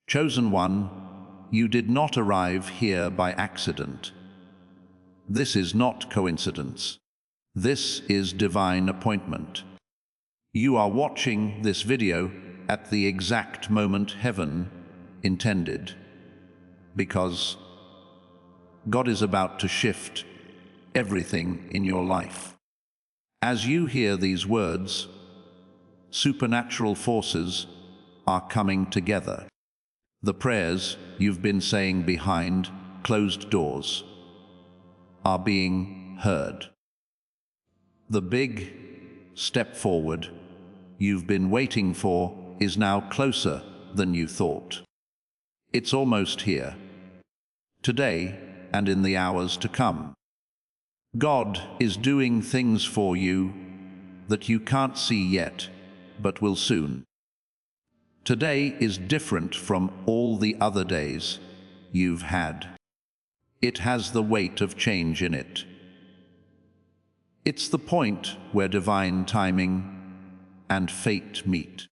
Chosen one, you did not arrive here by accident. This is not coincidence. This is divine appointment. You are watching this video at the exact moment heaven intended, because God is about to shift everything in your life. As you hear these words, supernatural forces are coming together. The prayers you've been saying behind closed doors are being heard. The big step forward you've been waiting for is now closer than you thought. It's almost here, today and in the hours to come. God is doing things for you that you can't see yet, but will soon. Today is different from all the other days you've had. It has the weight of change in it. It's the point where divine timing and fate meet.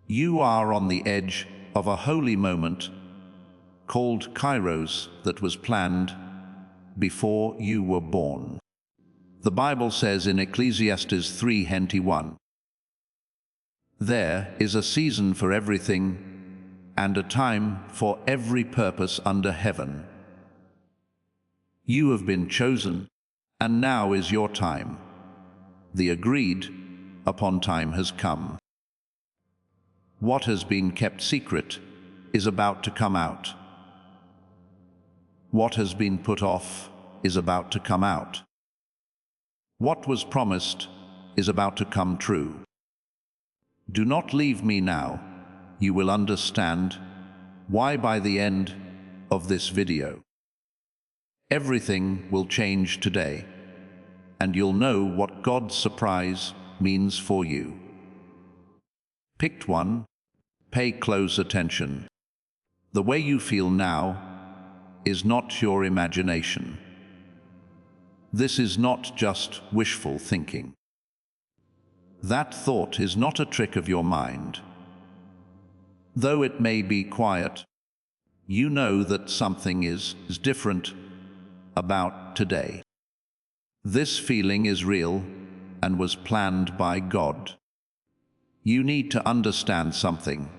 You are on the edge of a holy moment called Kairos that was planned before you were born. The Bible says in Ecclesiastes 3:21, "There is a season for everything and a time for every purpose under heaven." You have been chosen, and now is your time. The agreed upon time has come. What has been kept secret is about to come out. What has been put off is about to come out. What was promised is about to come true. Do not leave me now. You will understand why by the end of this video. Everything will change today, and you'll know what God's surprise means for you. Picked one, pay close attention. The way you feel now is not your imagination. This is not just wishful thinking. That thought is not a trick of your mind. Though it may be quiet, you know that something is different about today. This feeling is real and was planned by God. You need to understand something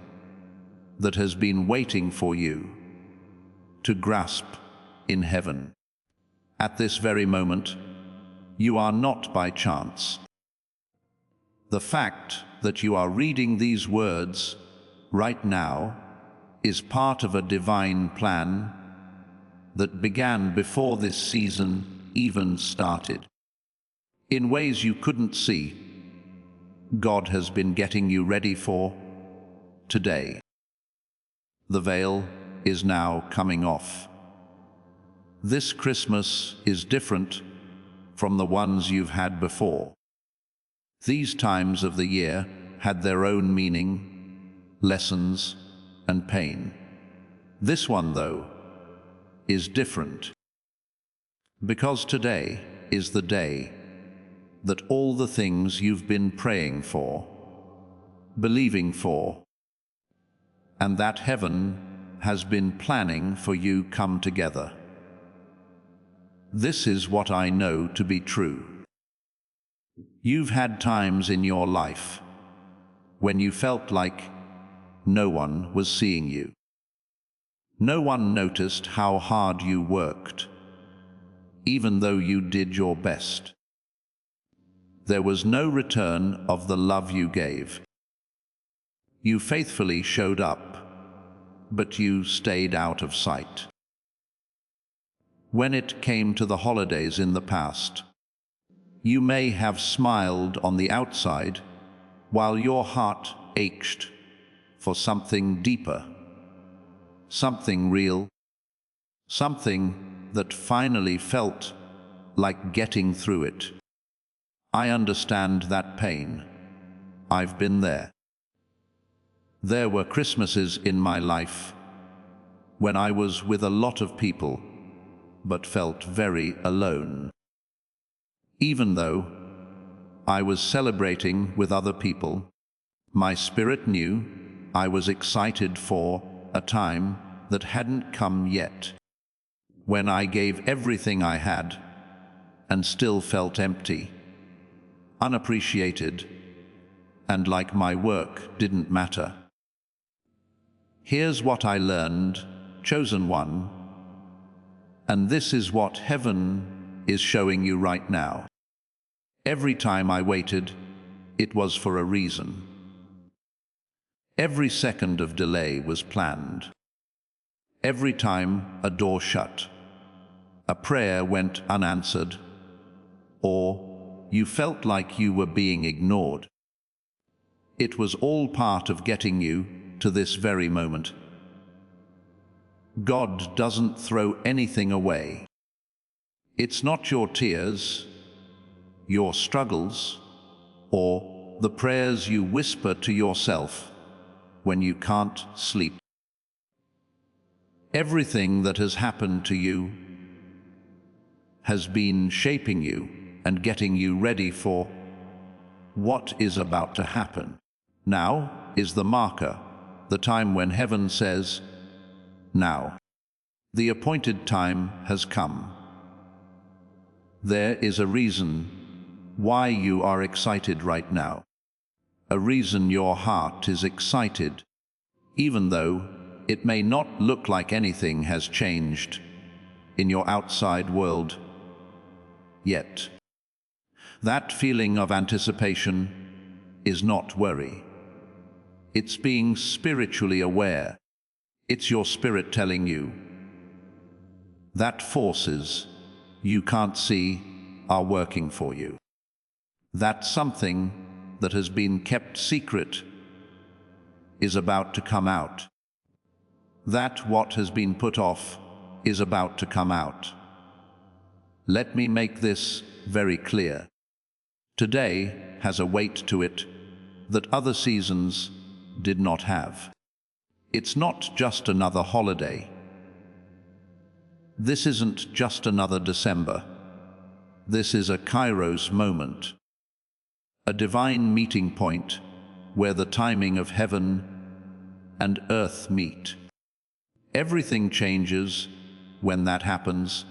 that has been waiting for you to grasp in heaven. At this very moment, you are not by chance. The fact that you are reading these words right now is part of a divine plan that began before this season even started. In ways you couldn't see, God has been getting you ready for today. The veil is now coming off. This Christmas is different from the ones you've had before. These times of the year had their own meaning, lessons, and pain. This one, though, is different. Because today is the day that all the things you've been praying for, believing for, and that heaven has been planning for you come together. This is what I know to be true. You've had times in your life when you felt like no one was seeing you. No one noticed how hard you worked, even though you did your best. There was no return of the love you gave. You faithfully showed up, but you stayed out of sight. When it came to the holidays in the past, you may have smiled on the outside while your heart ached for something deeper, something real, something that finally felt like getting through it. I understand that pain. I've been there. There were Christmases in my life when I was with a lot of people, but felt very alone. Even though I was celebrating with other people, my spirit knew I was excited for a time that hadn't come yet, when I gave everything I had and still felt empty, unappreciated, and like my work didn't matter. Here's what I learned, chosen one, and this is what heaven is showing you right now. Every time I waited, it was for a reason. Every second of delay was planned. Every time a door shut, a prayer went unanswered, or you felt like you were being ignored, it was all part of getting you to this very moment. God doesn't throw anything away. It's not your tears, your struggles, or the prayers you whisper to yourself when you can't sleep. Everything that has happened to you has been shaping you and getting you ready for what is about to happen. Now is the marker, the time when heaven says, now. The appointed time has come. There is a reason why you are excited right now. A reason your heart is excited, even though it may not look like anything has changed in your outside world yet. That feeling of anticipation is not worry. It's being spiritually aware. It's your spirit telling you that forces you can't see are working for you. That something that has been kept secret is about to come out. That what has been put off is about to come out. Let me make this very clear. Today has a weight to it that other seasons did not have. It's not just another holiday. This isn't just another December. This is a Kairos moment, a divine meeting point where the timing of heaven and earth meet. Everything changes when that happens,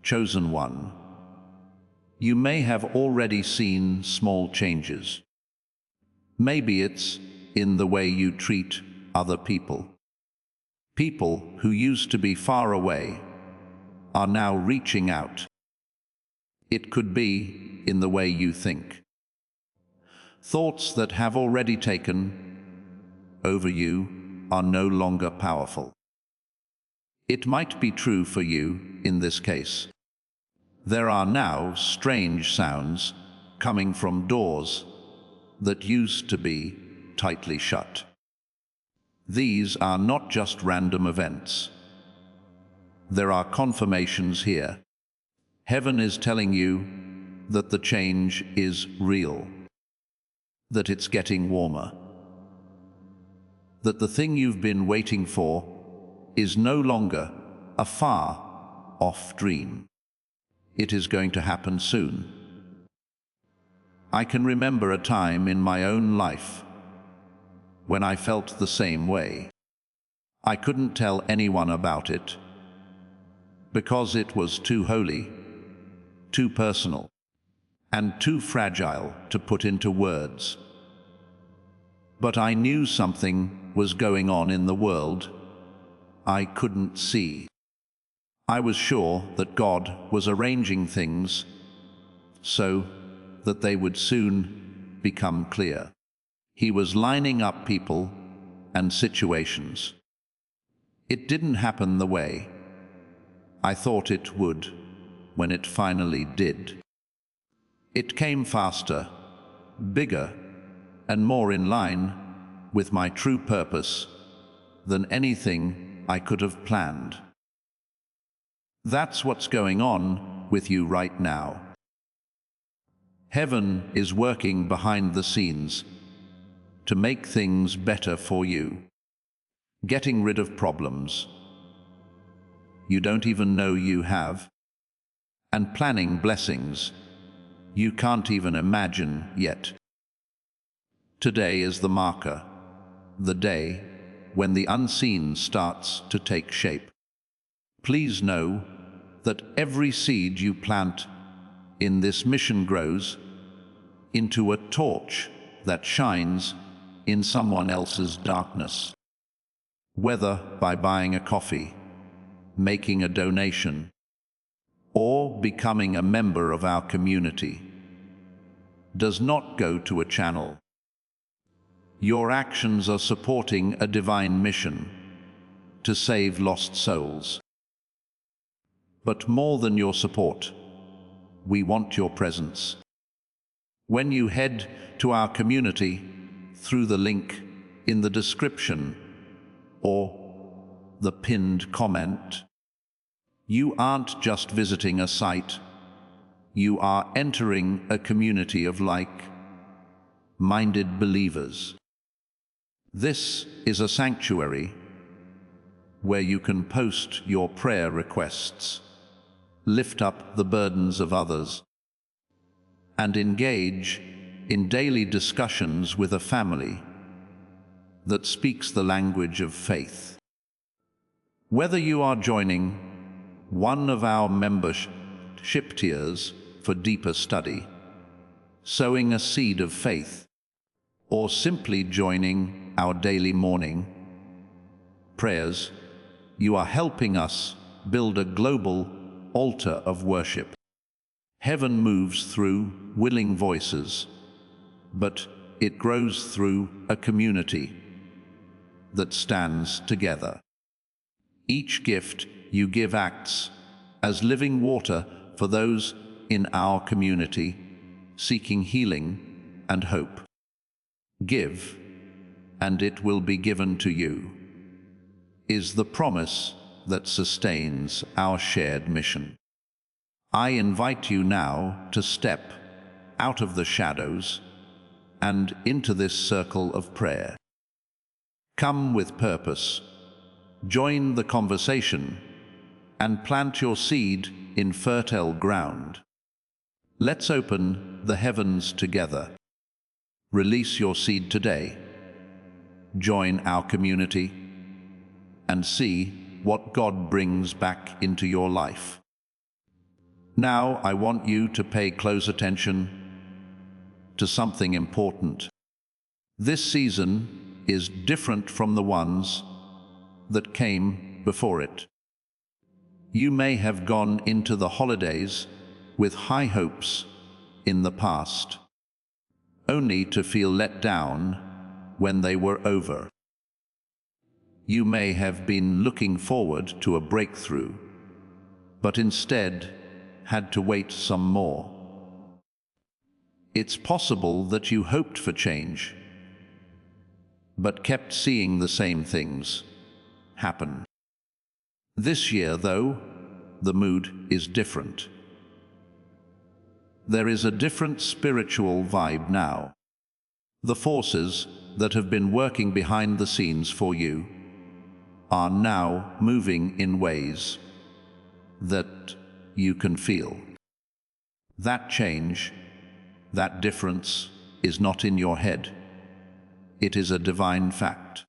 chosen one. You may have already seen small changes. Maybe it's in the way you treat other people. People who used to be far away are now reaching out. It could be in the way you think. Thoughts that have already taken over you are no longer powerful. It might be true for you in this case. There are now strange sounds coming from doors that used to be tightly shut. These are not just random events. There are confirmations here. Heaven is telling you that the change is real, that it's getting warmer, that the thing you've been waiting for is no longer a far-off dream. It is going to happen soon. I can remember a time in my own life when I felt the same way. I couldn't tell anyone about it because it was too holy, too personal, and too fragile to put into words. But I knew something was going on in the world I couldn't see. I was sure that God was arranging things so that they would soon become clear. He was lining up people and situations. It didn't happen the way I thought it would when it finally did. It came faster, bigger, and more in line with my true purpose than anything I could have planned. That's what's going on with you right now. Heaven is working behind the scenes to make things better for you, getting rid of problems you don't even know you have, and planning blessings you can't even imagine yet. Today is the marker, the day when the unseen starts to take shape. Please know that every seed you plant in this mission grows into a torch that shines in someone else's darkness. Whether by buying a coffee, making a donation, or becoming a member of our community, does not go to a channel. Your actions are supporting a divine mission to save lost souls. But more than your support, we want your presence. When you head to our community through the link in the description or the pinned comment, you aren't just visiting a site, you are entering a community of like-minded believers. This is a sanctuary where you can post your prayer requests, lift up the burdens of others, and engage in daily discussions with a family that speaks the language of faith. Whether you are joining one of our membership tiers for deeper study, sowing a seed of faith, or simply joining our daily morning prayers, you are helping us build a global altar of worship. Heaven moves through willing voices, but it grows through a community that stands together. Each gift you give acts as living water for those in our community seeking healing and hope. Give, and it will be given to you, is the promise that sustains our shared mission. I invite you now to step out of the shadows and into this circle of prayer. Come with purpose, join the conversation, and plant your seed in fertile ground. Let's open the heavens together. Release your seed today. Join our community and see what God brings back into your life. Now I want you to pay close attention to something important. This season is different from the ones that came before it. You may have gone into the holidays with high hopes in the past, only to feel let down when they were over. You may have been looking forward to a breakthrough, but instead had to wait some more. It's possible that you hoped for change, but kept seeing the same things happen. This year, though, the mood is different. There is a different spiritual vibe now. The forces that have been working behind the scenes for you are now moving in ways that you can feel. That change, that difference, is not in your head. It is a divine fact.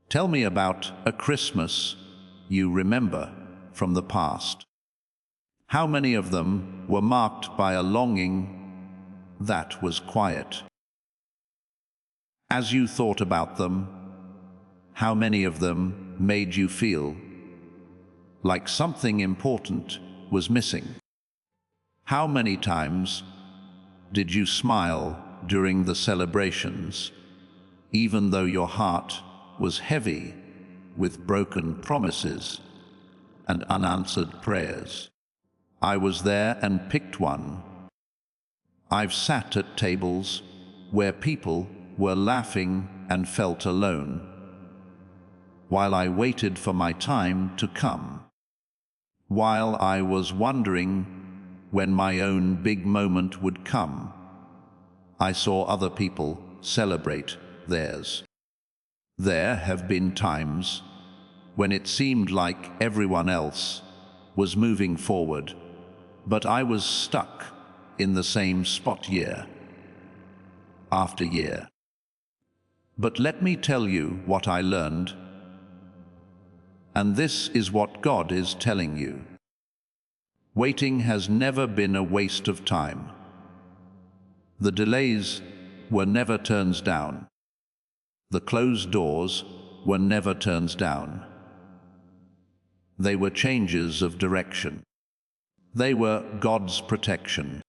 Tell me about a Christmas you remember from the past. How many of them were marked by a longing that was quiet? As you thought about them, how many of them made you feel like something important was missing? How many times did you smile during the celebrations, even though your heart was heavy with broken promises and unanswered prayers? I was there and picked one. I've sat at tables where people were laughing and felt alone, while I waited for my time to come, while I was wondering when my own big moment would come. I saw other people celebrate theirs. There have been times when it seemed like everyone else was moving forward, but I was stuck in the same spot year after year. But let me tell you what I learned, and this is what God is telling you. Waiting has never been a waste of time. The delays were never turns down. The closed doors were never turns down. They were changes of direction. They were God's protection.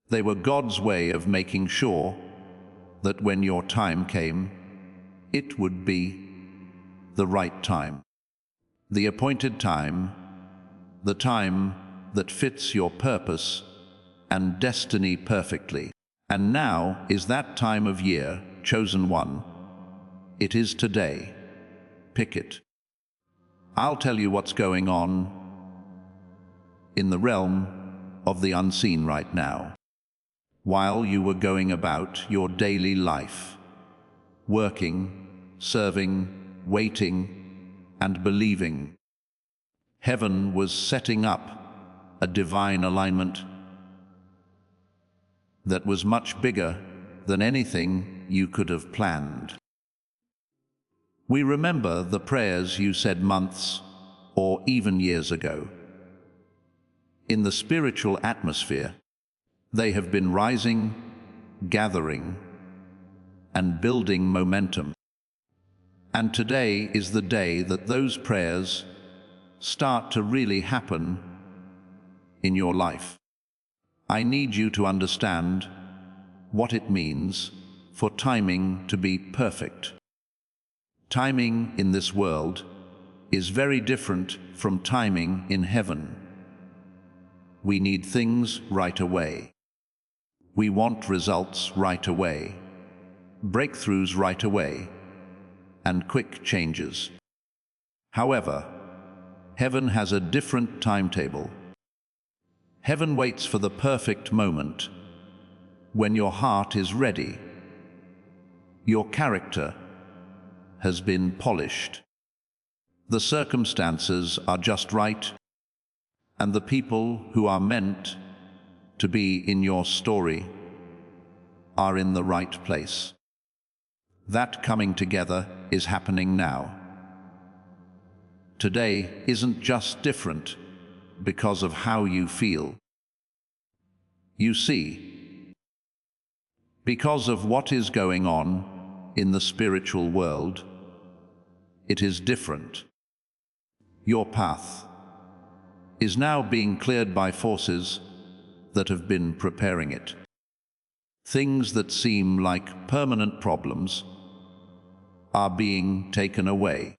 They were God's way of making sure that when your time came, it would be the right time. The appointed time, the time that fits your purpose and destiny perfectly. And now is that time of year, chosen one. It is today. Pick it. I'll tell you what's going on in the realm of the unseen right now. While you were going about your daily life, working, serving, waiting, and believing, heaven was setting up a divine alignment that was much bigger than anything you could have planned. We remember the prayers you said months or even years ago. In the spiritual atmosphere, they have been rising, gathering, and building momentum. And today is the day that those prayers start to really happen in your life. I need you to understand what it means for timing to be perfect. Timing in this world is very different from timing in heaven. We need things right away. We want results right away, breakthroughs right away, and quick changes. However, heaven has a different timetable. Heaven waits for the perfect moment when your heart is ready. Your character has been polished. The circumstances are just right, and the people who are meant to be in your story are in the right place. That coming together is happening now. Today isn't just different because of how you feel. You see, because of what is going on in the spiritual world, it is different. Your path is now being cleared by forces that have been preparing it. Things that seem like permanent problems are being taken away.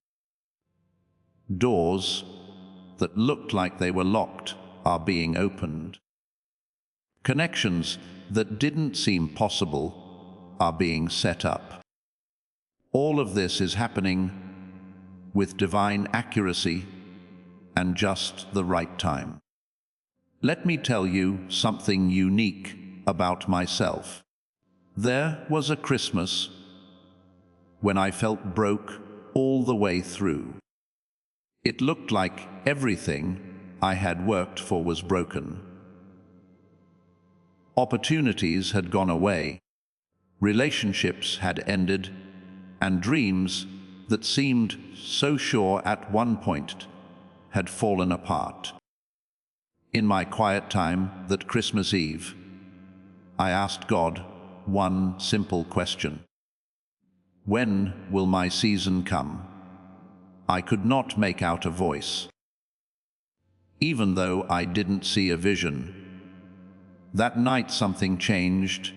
Doors that looked like they were locked are being opened. Connections that didn't seem possible are being set up. All of this is happening with divine accuracy and just the right time. Let me tell you something unique about myself. There was a Christmas when I felt broke all the way through. It looked like everything I had worked for was broken. Opportunities had gone away, relationships had ended, and dreams that seemed so sure at one point had fallen apart. In my quiet time that Christmas Eve, I asked God one simple question. When will my season come? I could not make out a voice. Even though I didn't see a vision, that night something changed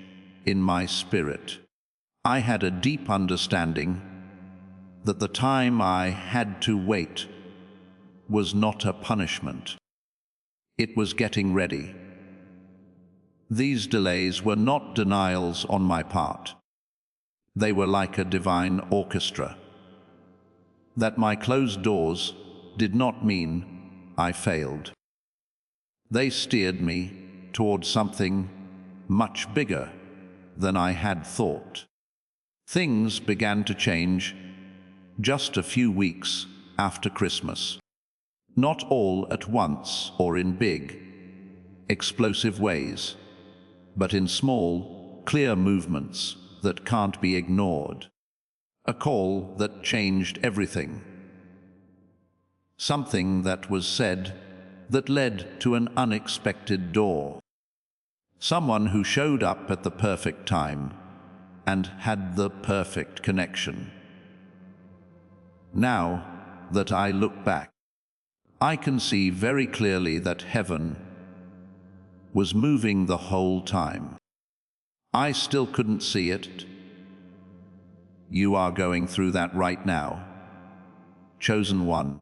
in my spirit. I had a deep understanding that the time I had to wait was not a punishment. It was getting ready. These delays were not denials on my part. They were like a divine orchestra. That my closed doors did not mean I failed. They steered me towards something much bigger than I had thought. Things began to change just a few weeks after Christmas. Not all at once or in big, explosive ways, but in small, clear movements that can't be ignored. A call that changed everything. Something that was said that led to an unexpected door. Someone who showed up at the perfect time and had the perfect connection. Now that I look back, I can see very clearly that heaven was moving the whole time. I still couldn't see it. You are going through that right now. Chosen one.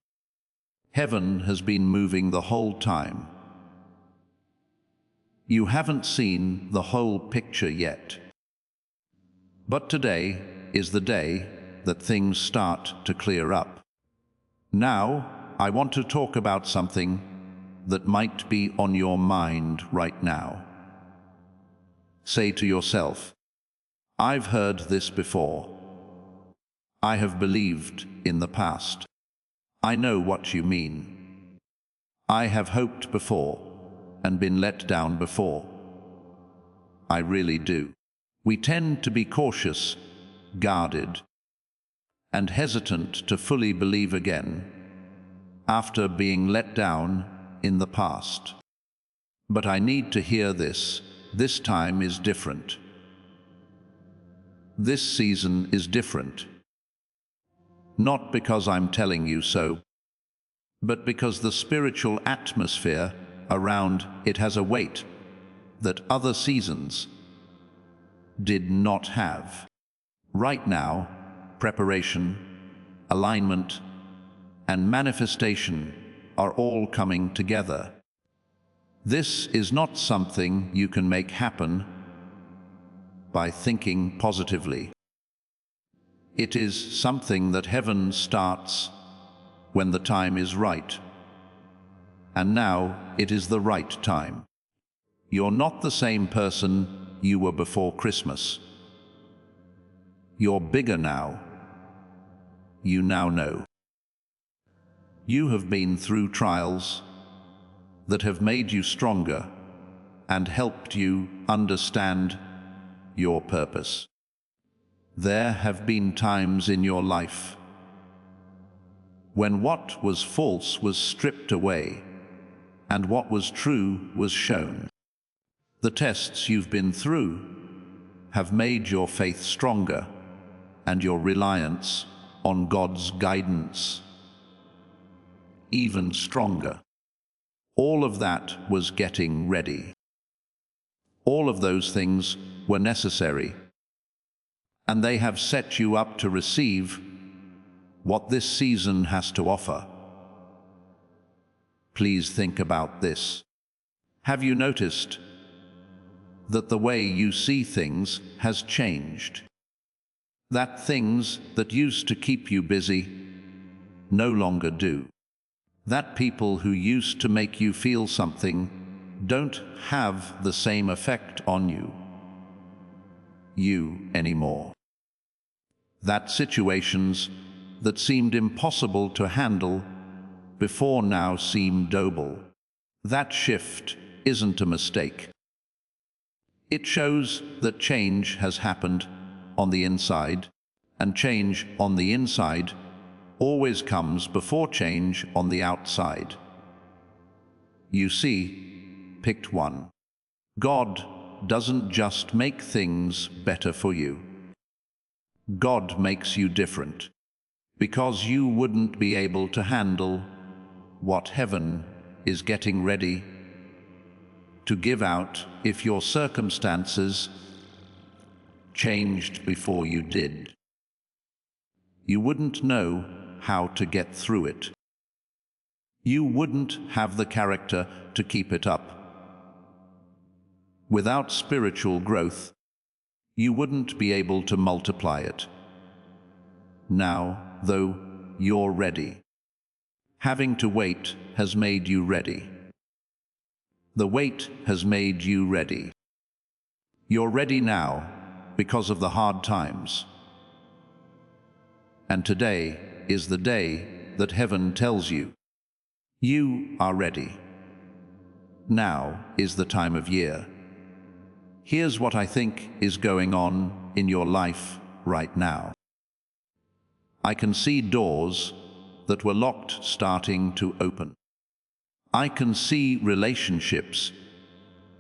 Heaven has been moving the whole time. You haven't seen the whole picture yet. But today is the day that things start to clear up. Now, I want to talk about something that might be on your mind right now. Say to yourself, I've heard this before. I have believed in the past. I know what you mean. I have hoped before and been let down before. I really do. We tend to be cautious, guarded, and hesitant to fully believe again after being let down in the past. But I need to hear this. This time is different. This season is different. Not because I'm telling you so, but because the spiritual atmosphere around it has a weight that other seasons did not have. Right now, preparation, alignment, and manifestation are all coming together. This is not something you can make happen by thinking positively. It is something that heaven starts when the time is right. And now it is the right time. You're not the same person you were before Christmas. You're bigger now. You now know. You have been through trials that have made you stronger and helped you understand your purpose. There have been times in your life when what was false was stripped away and what was true was shown. The tests you've been through have made your faith stronger and your reliance on God's guidance even stronger. All of that was getting ready. All of those things were necessary, and they have set you up to receive what this season has to offer. Please think about this. Have you noticed that the way you see things has changed? That things that used to keep you busy no longer do. That people who used to make you feel something don't have the same effect on you anymore. That situations that seemed impossible to handle before now seem doable. That shift isn't a mistake. It shows that change has happened on the inside, and change on the inside always comes before change on the outside. You see, picked one. God doesn't just make things better for you. God makes you different, because you wouldn't be able to handle what heaven is getting ready to give out if your circumstances changed before you did. You wouldn't know how to get through it. You wouldn't have the character to keep it up. Without spiritual growth, you wouldn't be able to multiply it. Now, though, you're ready. Having to wait has made you ready. The wait has made you ready. You're ready now because of the hard times. And today is the day that heaven tells you, you are ready. Now is the time of year. Here's what I think is going on in your life right now. I can see doors that were locked starting to open. I can see relationships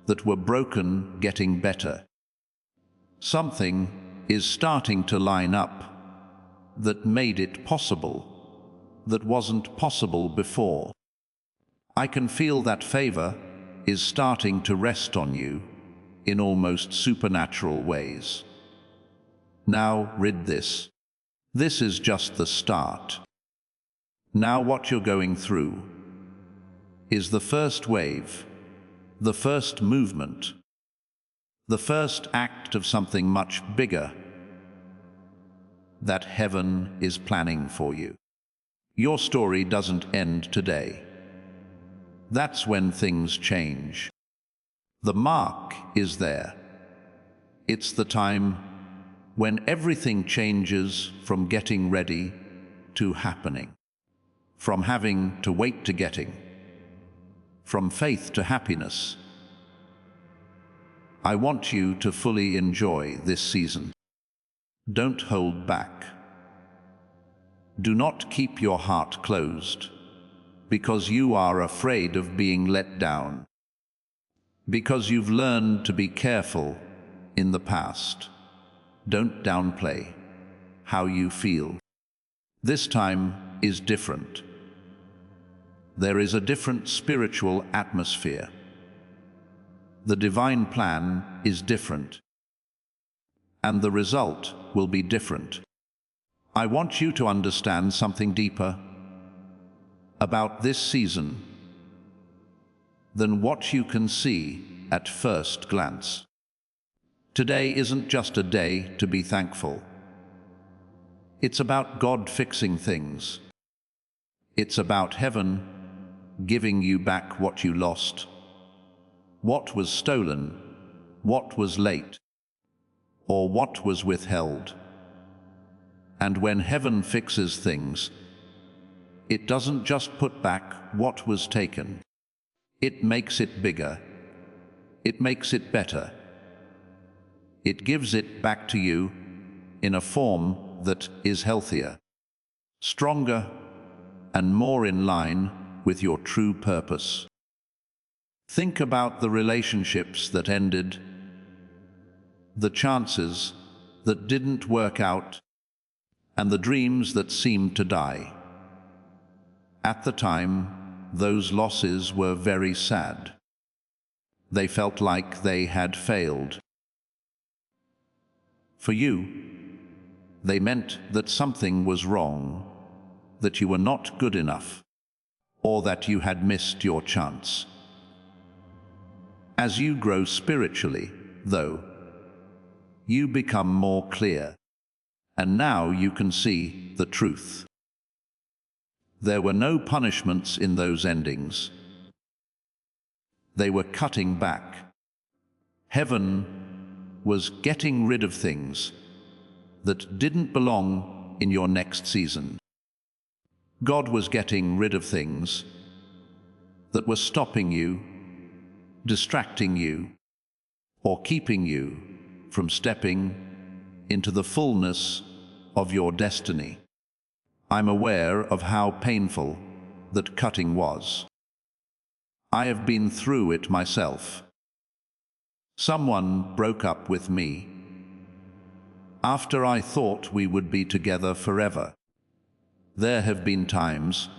that were broken getting better. Something is starting to line up that made it possible, that wasn't possible before. I can feel that favor is starting to rest on you in almost supernatural ways. Now read this. This is just the start. Now what you're going through is the first wave, the first movement, the first act of something much bigger that heaven is planning for you. Your story doesn't end today. That's when things change. The mark is there. It's the time when everything changes from getting ready to happening, from having to wait to getting, from faith to happiness. I want you to fully enjoy this season. Don't hold back. Do not keep your heart closed because you are afraid of being let down, because you've learned to be careful in the past. Don't downplay how you feel. This time is different. There is a different spiritual atmosphere. The divine plan is different, and the result will be different. I want you to understand something deeper about this season than what you can see at first glance. Today isn't just a day to be thankful. It's about God fixing things. It's about heaven giving you back what you lost, what was stolen, what was late, or what was withheld. And when heaven fixes things, it doesn't just put back what was taken. It makes it bigger. It makes it better. It gives it back to you in a form that is healthier, stronger, and more in line with your true purpose. Think about the relationships that ended, the chances that didn't work out, and the dreams that seemed to die. At the time, those losses were very sad. They felt like they had failed. For you, they meant that something was wrong, that you were not good enough, or that you had missed your chance. As you grow spiritually, though, you become more clear, and now you can see the truth. There were no punishments in those endings. They were cutting back. Heaven was getting rid of things that didn't belong in your next season. God was getting rid of things that were stopping you, distracting you, or keeping you from stepping into the fullness of your destiny. I'm aware of how painful that cutting was. I have been through it myself. Someone broke up with me after I thought we would be together forever. There have been times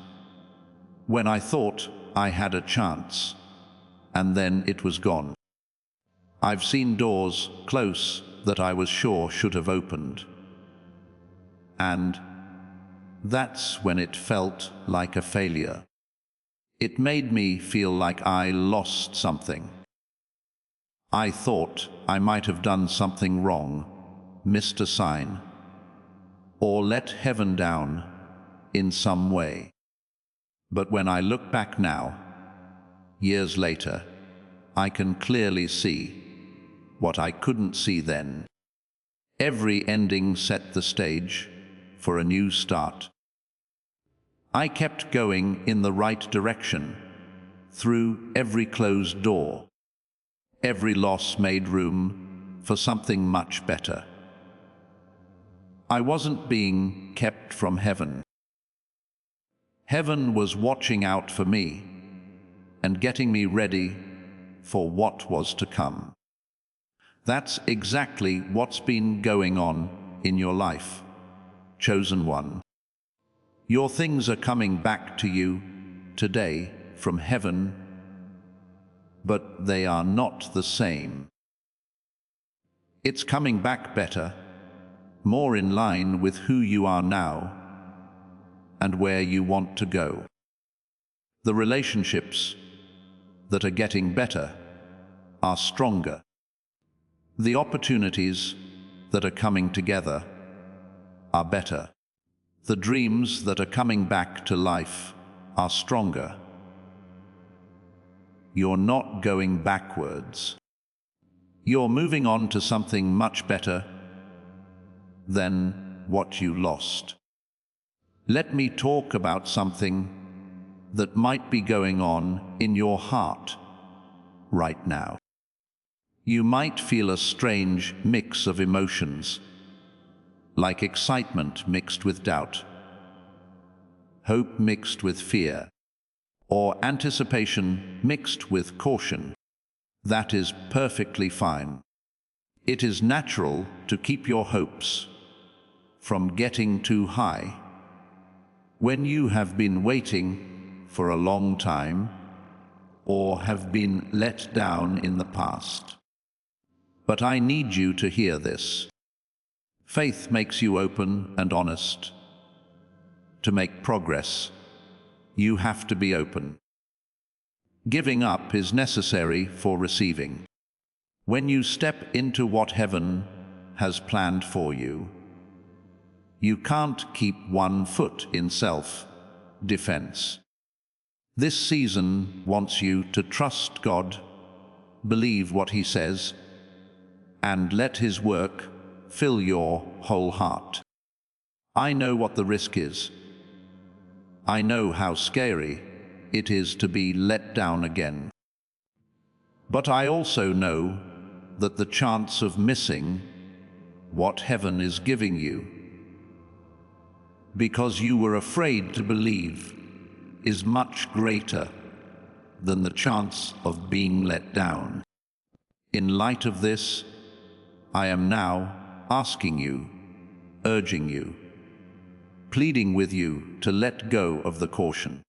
when I thought I had a chance, and then it was gone. I've seen doors close that I was sure should have opened. And that's when it felt like a failure. It made me feel like I lost something. I thought I might have done something wrong, missed a sign, or let heaven down in some way. But when I look back now, years later, I can clearly see what I couldn't see then. Every ending set the stage for a new start. I kept going in the right direction, through every closed door. Every loss made room for something much better. I wasn't being kept from heaven. Heaven was watching out for me and getting me ready for what was to come. That's exactly what's been going on in your life, chosen one. Your things are coming back to you today from heaven, but they are not the same. It's coming back better, more in line with who you are now and where you want to go. The relationships that are getting better are stronger. The opportunities that are coming together are better. The dreams that are coming back to life are stronger. You're not going backwards. You're moving on to something much better than what you lost. Let me talk about something that might be going on in your heart right now. You might feel a strange mix of emotions, like excitement mixed with doubt, hope mixed with fear, or anticipation mixed with caution. That is perfectly fine. It is natural to keep your hopes from getting too high when you have been waiting for a long time or have been let down in the past. But I need you to hear this. Faith makes you open and honest. To make progress, you have to be open. Giving up is necessary for receiving. When you step into what heaven has planned for you, you can't keep one foot in self-defense. This season wants you to trust God, believe what He says, and let His work fill your whole heart. I know what the risk is. I know how scary it is to be let down again. But I also know that the chance of missing what heaven is giving you, because you were afraid to believe, is much greater than the chance of being let down. In light of this, I am now asking you, urging you, pleading with you to let go of the caution.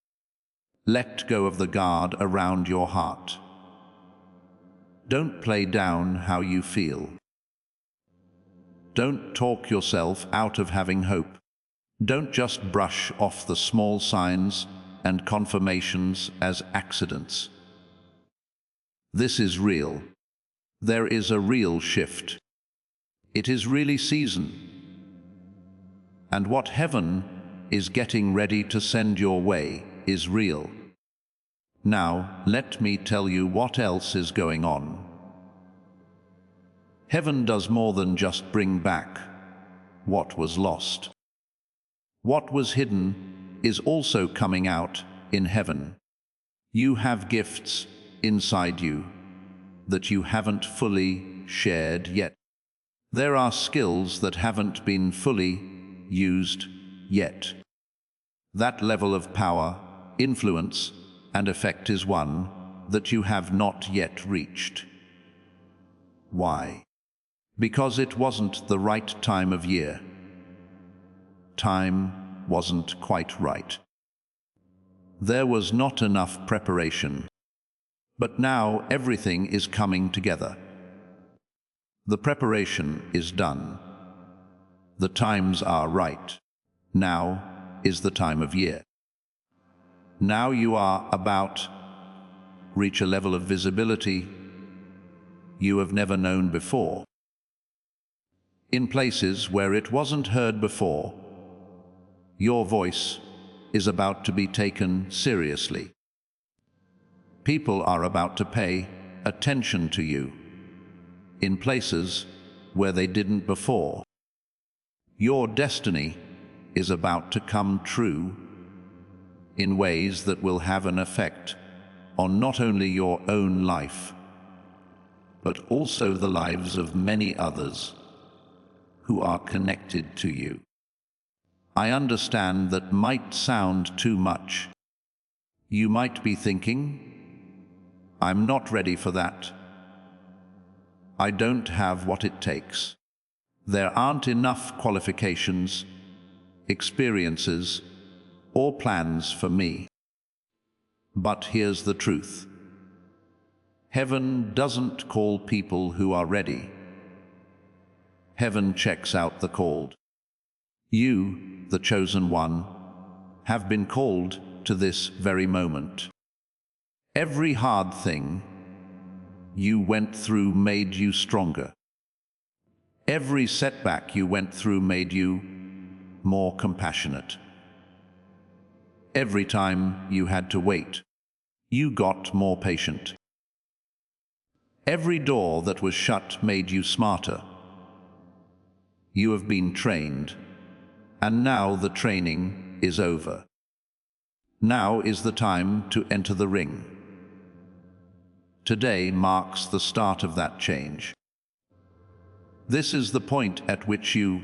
Let go of the guard around your heart. Don't play down how you feel. Don't talk yourself out of having hope. Don't just brush off the small signs and confirmations as accidents. This is real. There is a real shift. It is really season. And what heaven is getting ready to send your way is real. Now, let me tell you what else is going on. Heaven does more than just bring back what was lost. What was hidden is also coming out in heaven. You have gifts inside you that you haven't fully shared yet. There are skills that haven't been fully used yet. That level of power, influence, and effect is one that you have not yet reached. Why? Because it wasn't the right time of year. Time wasn't quite right. There was not enough preparation. But now everything is coming together. The preparation is done. The times are right. Now is the time of year. Now you are about reach a level of visibility you have never known before. In places where it wasn't heard before, your voice is about to be taken seriously. People are about to pay attention to you in places where they didn't before. Your destiny is about to come true in ways that will have an effect on not only your own life, but also the lives of many others who are connected to you. I understand that might sound too much. You might be thinking, I'm not ready for that. I don't have what it takes. There aren't enough qualifications, experiences, or plans for me. But here's the truth. Heaven doesn't call people who are ready. Heaven checks out the called. You, the chosen one, have been called to this very moment. Every hard thing you went through made you stronger. Every setback you went through made you more compassionate. Every time you had to wait, you got more patient. Every door that was shut made you smarter. You have been trained, and now the training is over. Now is the time to enter the ring. Today marks the start of that change. This is the point at which you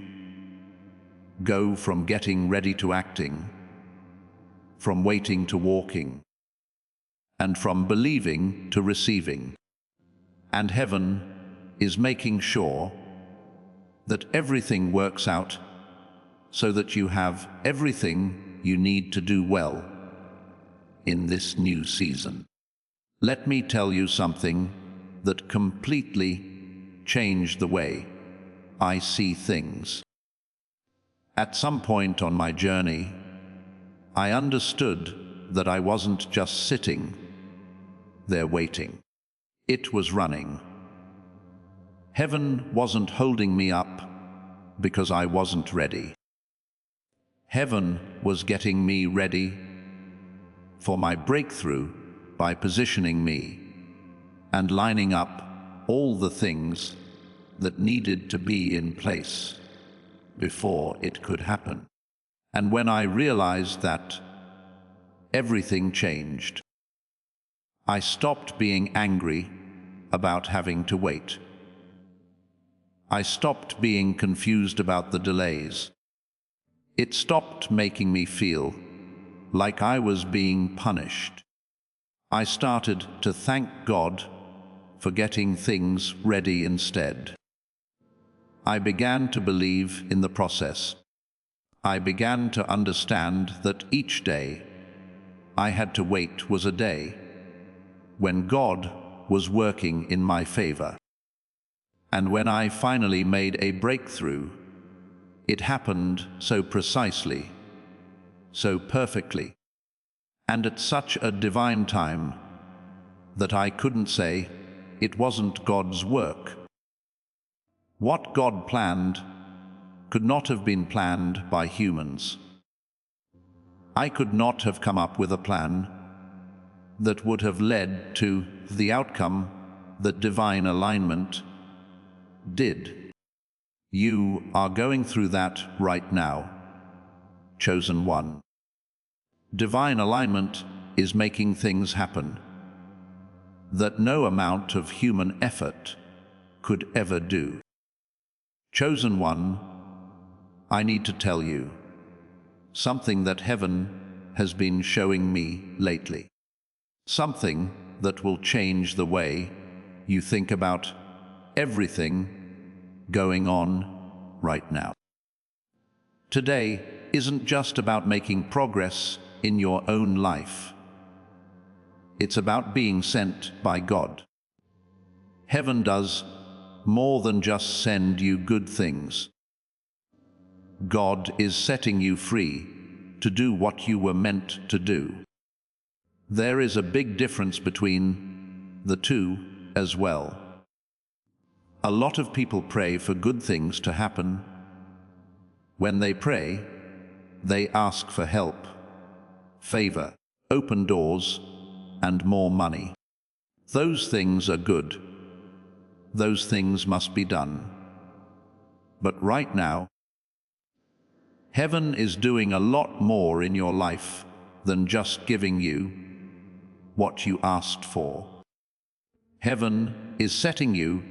go from getting ready to acting, from waiting to walking, and from believing to receiving. And heaven is making sure that everything works out so that you have everything you need to do well in this new season. Let me tell you something that completely changed the way I see things. At some point on my journey, I understood that I wasn't just sitting there waiting. It was running. Heaven wasn't holding me up because I wasn't ready. Heaven was getting me ready for my breakthrough by positioning me and lining up all the things that needed to be in place before it could happen. And when I realized that, everything changed. I stopped being angry about having to wait. I stopped being confused about the delays. It stopped making me feel like I was being punished. I started to thank God for getting things ready instead. I began to believe in the process. I began to understand that each day I had to wait was a day when God was working in my favor. And when I finally made a breakthrough, it happened so precisely, so perfectly, and at such a divine time that I couldn't say it wasn't God's work. What God planned could not have been planned by humans. I could not have come up with a plan that would have led to the outcome that divine alignment did. You are going through that right now, chosen one. Divine alignment is making things happen that no amount of human effort could ever do. Chosen one, I need to tell you something that heaven has been showing me lately. Something that will change the way you think about everything going on right now. Today isn't just about making progress in your own life. It's about being sent by God. Heaven does more than just send you good things. God is setting you free to do what you were meant to do. There is a big difference between the two as well. A lot of people pray for good things to happen. When they pray, they ask for help, favor, open doors, and more money. Those things are good. Those things must be done. But right now, heaven is doing a lot more in your life than just giving you what you asked for. Heaven is setting you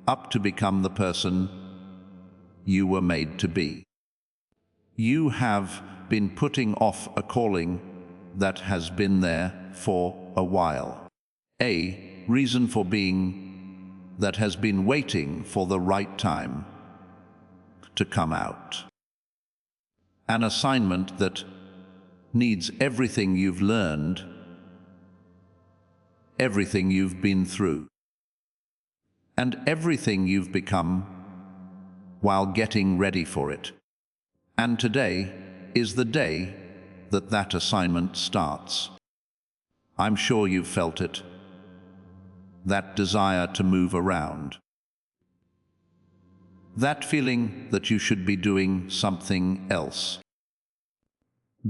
up to become the person you were made to be. You have been putting off a calling that has been there for a while. A reason for being that has been waiting for the right time to come out. An assignment that needs everything you've learned, everything you've been through, and everything you've become while getting ready for it. And today is the day that that assignment starts. I'm sure you've felt it, that desire to move around. That feeling that you should be doing something else.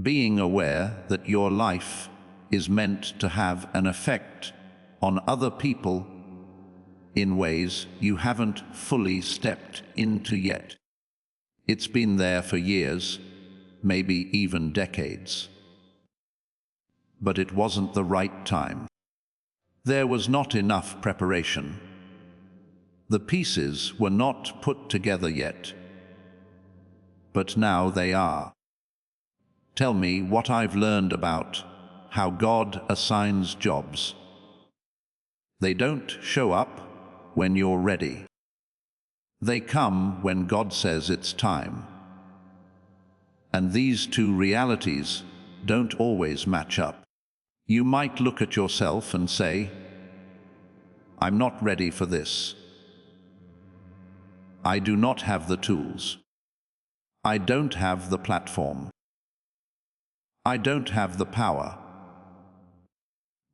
Being aware that your life is meant to have an effect on other people in ways you haven't fully stepped into yet. It's been there for years, maybe even decades. But it wasn't the right time. There was not enough preparation. The pieces were not put together yet, but now they are. Tell me what I've learned about how God assigns jobs. They don't show up when you're ready. They come when God says it's time. And these two realities don't always match up. You might look at yourself and say, I'm not ready for this. I do not have the tools. I don't have the platform. I don't have the power.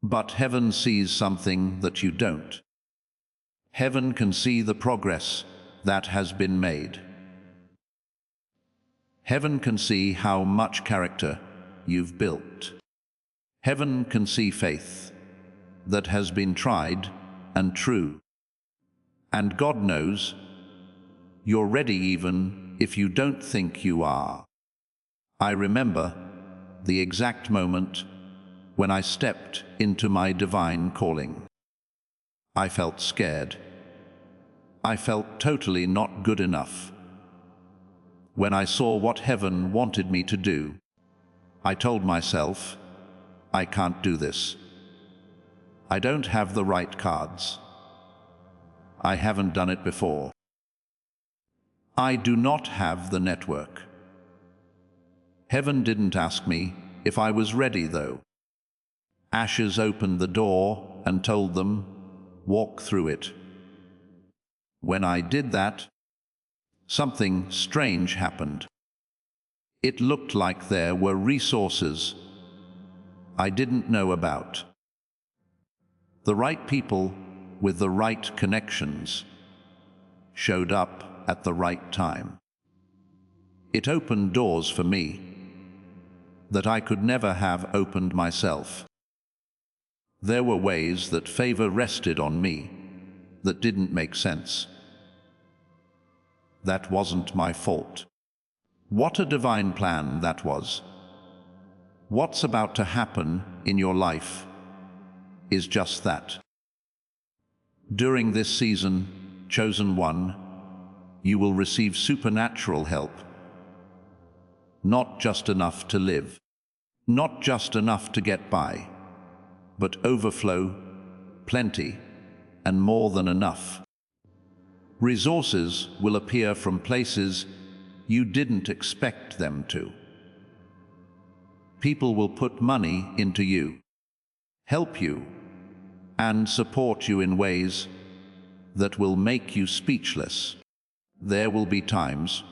But heaven sees something that you don't. Heaven can see the progress that has been made. Heaven can see how much character you've built. Heaven can see faith that has been tried and true. And God knows you're ready even if you don't think you are. I remember the exact moment when I stepped into my divine calling. I felt scared. I felt totally not good enough. When I saw what heaven wanted me to do, I told myself, I can't do this. I don't have the right cards. I haven't done it before. I do not have the network. Heaven didn't ask me if I was ready, though. Ashes opened the door and told them, walk through it. When I did that, something strange happened. It looked like there were resources I didn't know about. The right people with the right connections showed up at the right time. It opened doors for me that I could never have opened myself. There were ways that favor rested on me that didn't make sense. That wasn't my fault. What a divine plan that was. What's about to happen in your life is just that. During this season, chosen one, you will receive supernatural help. Not just enough to live, not just enough to get by, but overflow, plenty, and more than enough. Resources will appear from places you didn't expect them to. People will put money into you, help you, and support you in ways that will make you speechless. There will be times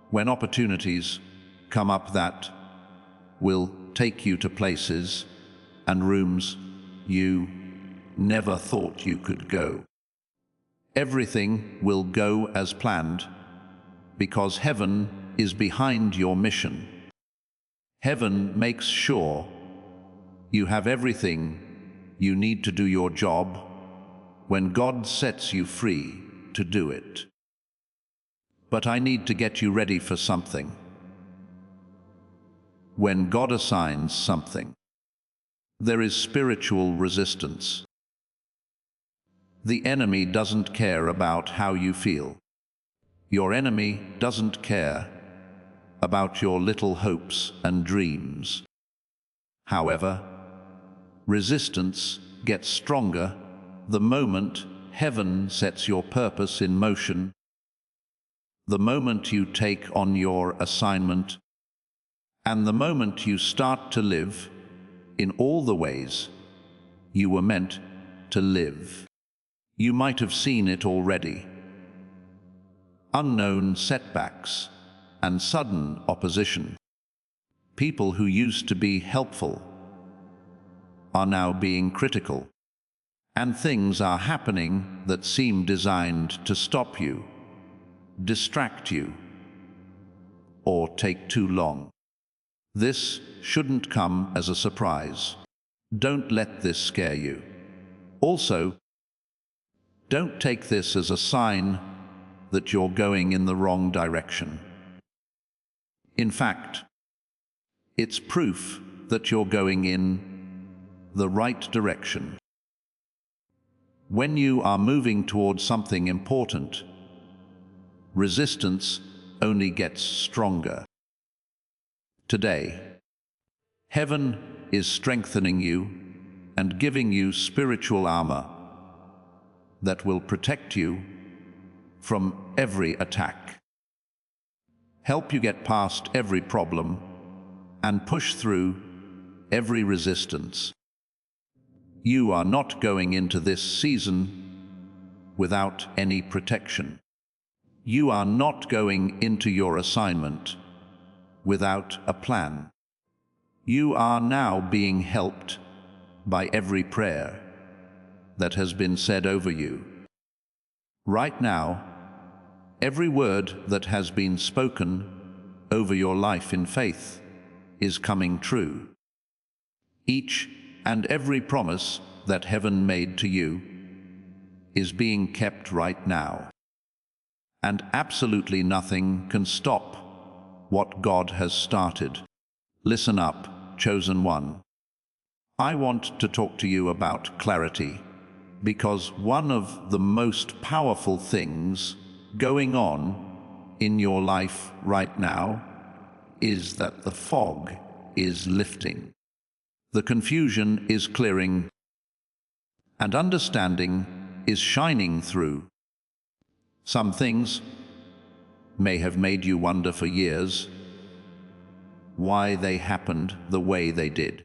when opportunities come up that will take you to places and rooms you never thought you could go. Everything will go as planned because heaven is behind your mission. Heaven makes sure you have everything you need to do your job when God sets you free to do it. But I need to get you ready for something. When God assigns something, there is spiritual resistance. The enemy doesn't care about how you feel. Your enemy doesn't care about your little hopes and dreams. However, resistance gets stronger the moment heaven sets your purpose in motion, the moment you take on your assignment, and the moment you start to live in all the ways you were meant to live. You might have seen it already. Unknown setbacks and sudden opposition. People who used to be helpful are now being critical, and things are happening that seem designed to stop you, distract you, or take too long. This shouldn't come as a surprise. Don't let this scare you. Also, don't take this as a sign that you're going in the wrong direction. In fact, it's proof that you're going in the right direction. When you are moving towards something important, resistance only gets stronger. Today, heaven is strengthening you and giving you spiritual armor that will protect you from every attack, help you get past every problem, and push through every resistance. You are not going into this season without any protection. You are not going into your assignment without a plan. You are now being helped by every prayer that has been said over you. Right now, every word that has been spoken over your life in faith is coming true. Each and every promise that heaven made to you is being kept right now. And absolutely nothing can stop what God has started. Listen up, chosen one. I want to talk to you about clarity, because one of the most powerful things going on in your life right now is that the fog is lifting. The confusion is clearing, and understanding is shining through. Some things may have made you wonder for years why they happened the way they did.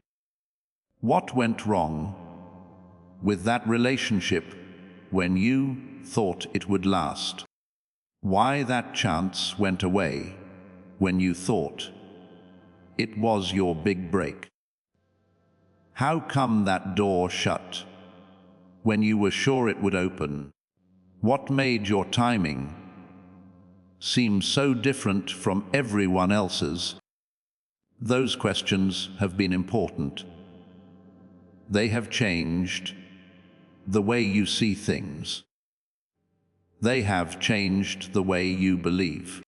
What went wrong with that relationship when you thought it would last? Why that chance went away when you thought it was your big break? How come that door shut when you were sure it would open? What made your timing seem so different from everyone else's? Those questions have been important. They have changed the way you see things. They have changed the way you believe.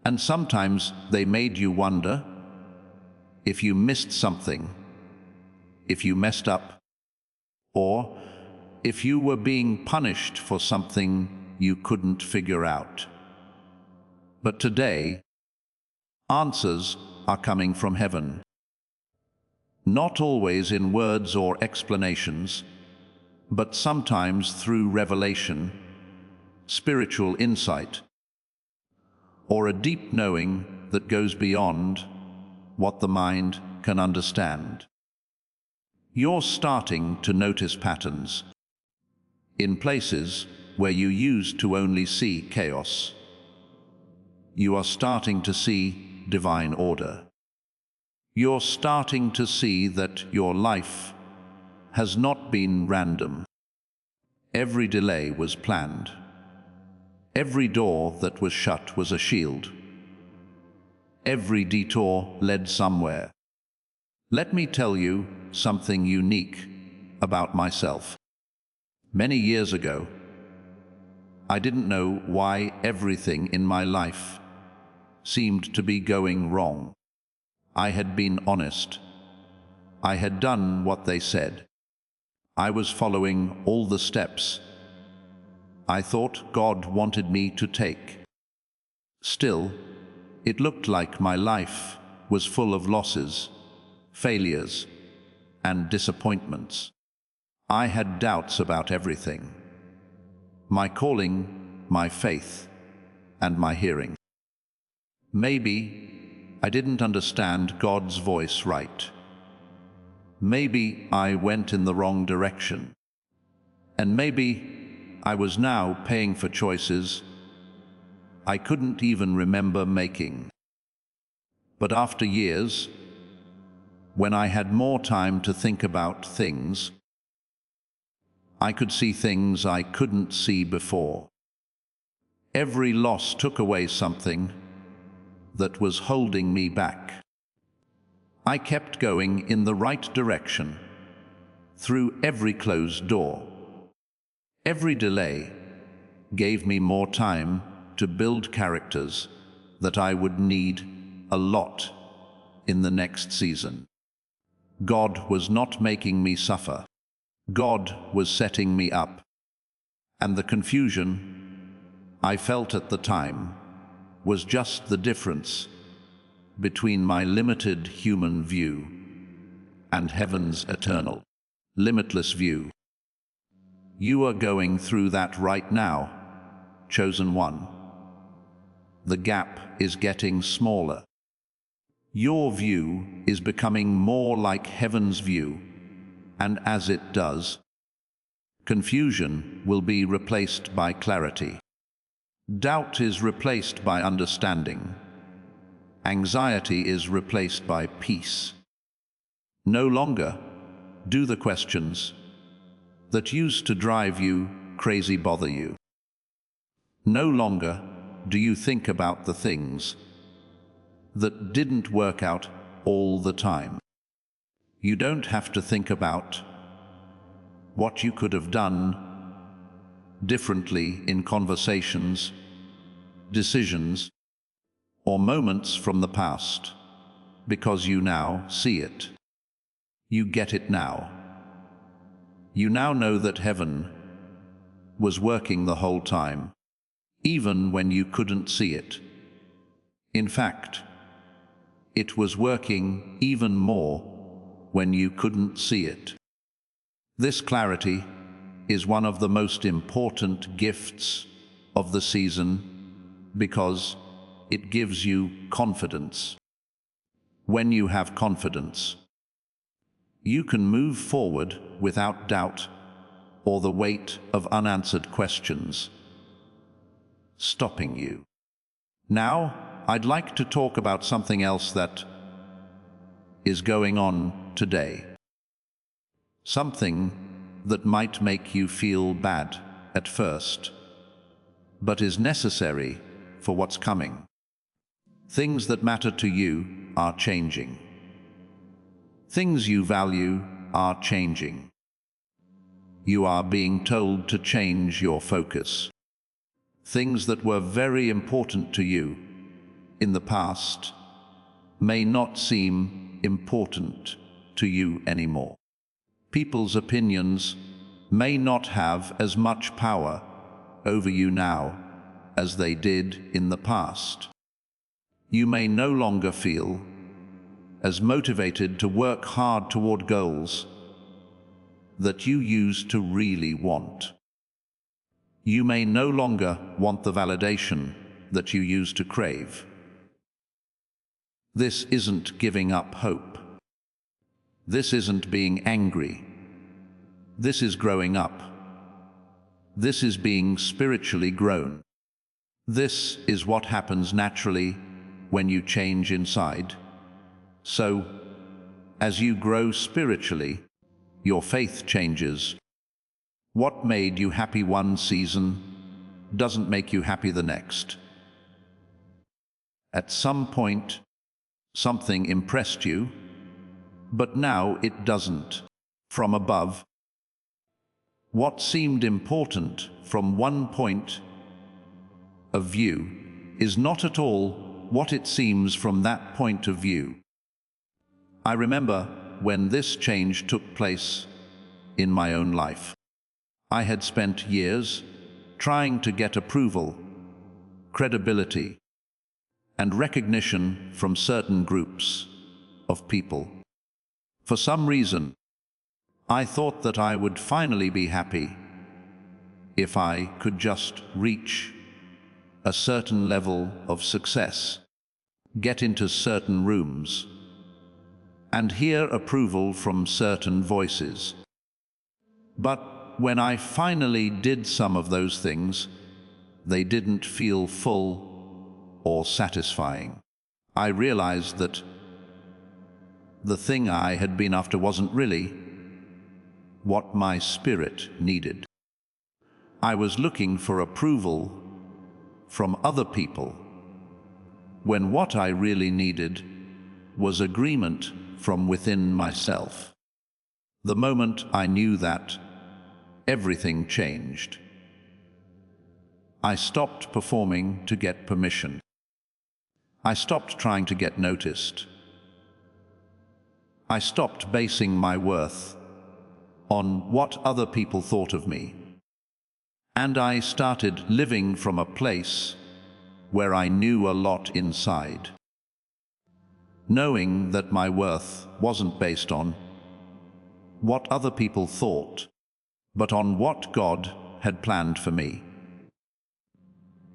And sometimes they made you wonder if you missed something, if you messed up, or if you were being punished for something you couldn't figure out. But today, answers are coming from heaven. Not always in words or explanations, but sometimes through revelation, spiritual insight, or a deep knowing that goes beyond what the mind can understand. You're starting to notice patterns in places where you used to only see chaos. You are starting to see divine order. You're starting to see that your life has not been random. Every delay was planned. Every door that was shut was a shield. Every detour led somewhere. Let me tell you something unique about myself. Many years ago, I didn't know why everything in my life seemed to be going wrong. I had been honest. I had done what they said. I was following all the steps. I thought God wanted me to take. Still, it looked like my life was full of losses, failures, and disappointments. I had doubts about everything: my calling, my faith, and my hearing. Maybe I didn't understand God's voice right. Maybe I went in the wrong direction. And maybe I was now paying for choices I couldn't even remember making. But after years, when I had more time to think about things, I could see things I couldn't see before. Every loss took away something that was holding me back. I kept going in the right direction, through every closed door. Every delay gave me more time to build characters that I would need a lot in the next season. God was not making me suffer. God was setting me up. And the confusion I felt at the time was just the difference between my limited human view and heaven's eternal, limitless view. You are going through that right now, chosen one. The gap is getting smaller. Your view is becoming more like heaven's view, and as it does, confusion will be replaced by clarity. Doubt is replaced by understanding. Anxiety is replaced by peace. No longer do the questions that used to drive you crazy bother you. No longer do you think about the things that didn't work out all the time. You don't have to think about what you could have done differently in conversations, decisions, or moments from the past, because you now see it. You get it now. You now know that heaven was working the whole time, even when you couldn't see it. In fact, it was working even more when you couldn't see it. This clarity is one of the most important gifts of the season because it gives you confidence. When you have confidence, you can move forward without doubt or the weight of unanswered questions stopping you. Now, I'd like to talk about something else that is going on today. Something that might make you feel bad at first, but is necessary for what's coming. Things that matter to you are changing. Things you value are changing. You are being told to change your focus. Things that were very important to you in the past may not seem important to you anymore. People's opinions may not have as much power over you now as they did in the past. You may no longer feel as motivated to work hard toward goals that you used to really want. You may no longer want the validation that you used to crave. This isn't giving up hope. This isn't being angry. This is growing up. This is being spiritually grown. This is what happens naturally when you change inside. So, as you grow spiritually, your faith changes. What made you happy one season doesn't make you happy the next. At some point, something impressed you, but now it doesn't. From above, what seemed important from one point of view is not at all what it seems from that point of view. I remember when this change took place in my own life. I had spent years trying to get approval, credibility, and recognition from certain groups of people. For some reason, I thought that I would finally be happy if I could just reach a certain level of success, get into certain rooms, and hear approval from certain voices. But when I finally did some of those things, they didn't feel full or satisfying. I realized that the thing I had been after wasn't really what my spirit needed. I was looking for approval from other people, when what I really needed was agreement from within myself. The moment I knew that, everything changed. I stopped performing to get permission. I stopped trying to get noticed. I stopped basing my worth on what other people thought of me. And I started living from a place where I knew a lot inside, knowing that my worth wasn't based on what other people thought, but on what God had planned for me.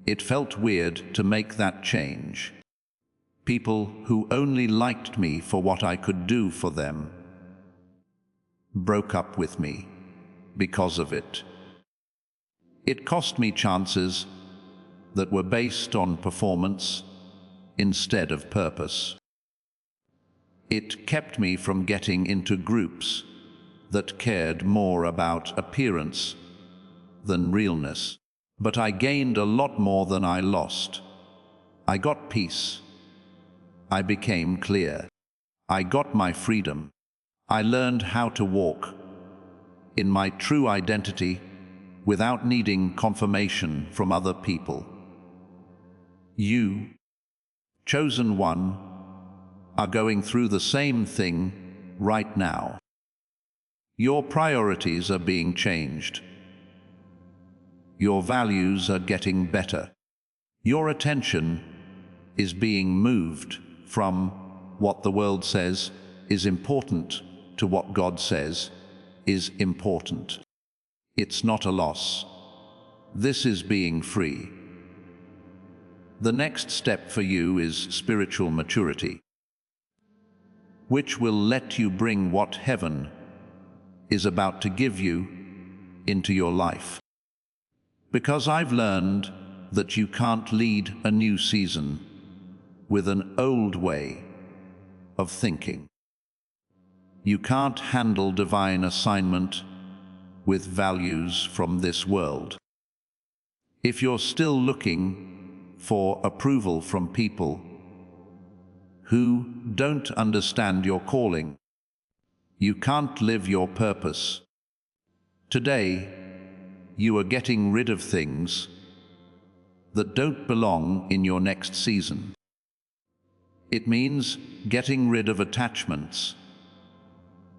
It felt weird to make that change. People who only liked me for what I could do for them broke up with me because of it. It cost me chances that were based on performance instead of purpose. It kept me from getting into groups that cared more about appearance than realness. But I gained a lot more than I lost. I got peace. I became clear. I got my freedom. I learned how to walk in my true identity without needing confirmation from other people. You, chosen one, are going through the same thing right now. Your priorities are being changed. Your values are getting better. Your attention is being moved from what the world says is important to what God says is important. It's not a loss. This is being free. The next step for you is spiritual maturity, which will let you bring what heaven is about to give you into your life. Because I've learned that you can't lead a new season with an old way of thinking. You can't handle divine assignment with values from this world. If you're still looking for approval from people who don't understand your calling, you can't live your purpose. Today, you are getting rid of things that don't belong in your next season. It means getting rid of attachments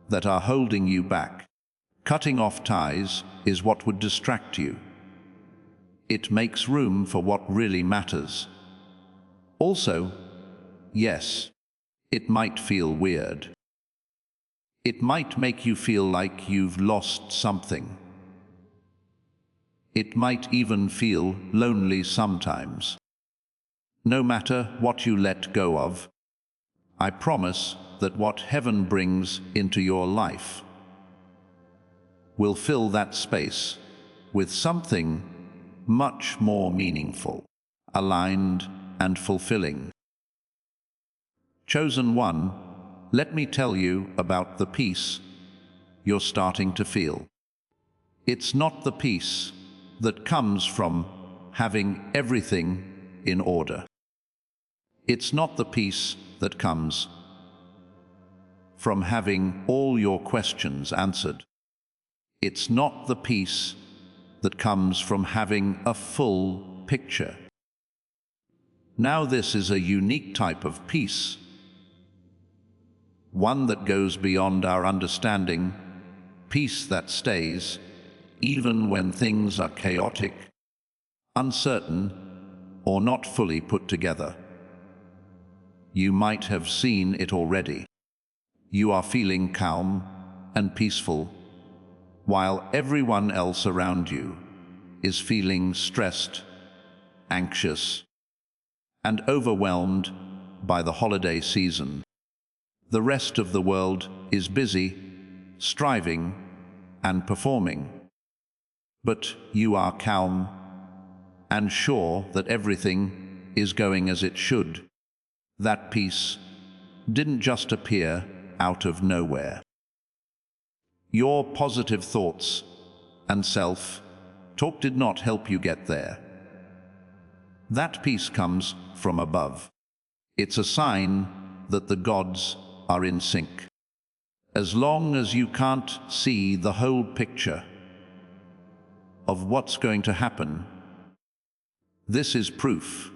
that are holding you back. Cutting off ties is what would distract you. It makes room for what really matters. Also, yes, it might feel weird. It might make you feel like you've lost something. It might even feel lonely sometimes. No matter what you let go of, I promise that what heaven brings into your life will fill that space with something much more meaningful, aligned, and fulfilling. Chosen one, let me tell you about the peace you're starting to feel. It's not the peace that comes from having everything in order. It's not the peace that comes from having all your questions answered. It's not the peace that comes from having a full picture. Now this is a unique type of peace, one that goes beyond our understanding, peace that stays even when things are chaotic, uncertain, or not fully put together. You might have seen it already. You are feeling calm and peaceful, while everyone else around you is feeling stressed, anxious, and overwhelmed by the holiday season. The rest of the world is busy, striving, and performing. But you are calm and sure that everything is going as it should. That peace didn't just appear out of nowhere. Your positive thoughts and self-talk did not help you get there. That peace comes from above. It's a sign that the gods are in sync. As long as you can't see the whole picture of what's going to happen, this is proof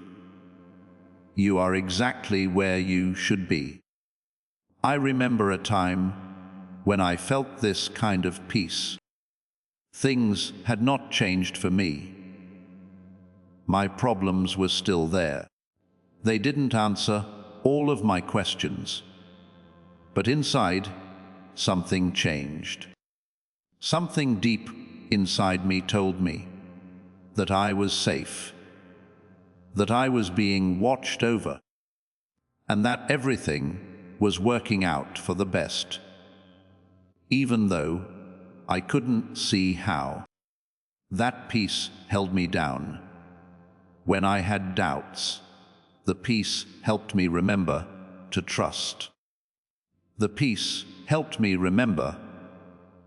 you are exactly where you should be. I remember a time when I felt this kind of peace. Things had not changed for me. My problems were still there. They didn't answer all of my questions. But inside, something changed. Something deep inside me told me that I was safe, that I was being watched over, and that everything was working out for the best, even though I couldn't see how. That peace held me down. When I had doubts, the peace helped me remember to trust. The peace helped me remember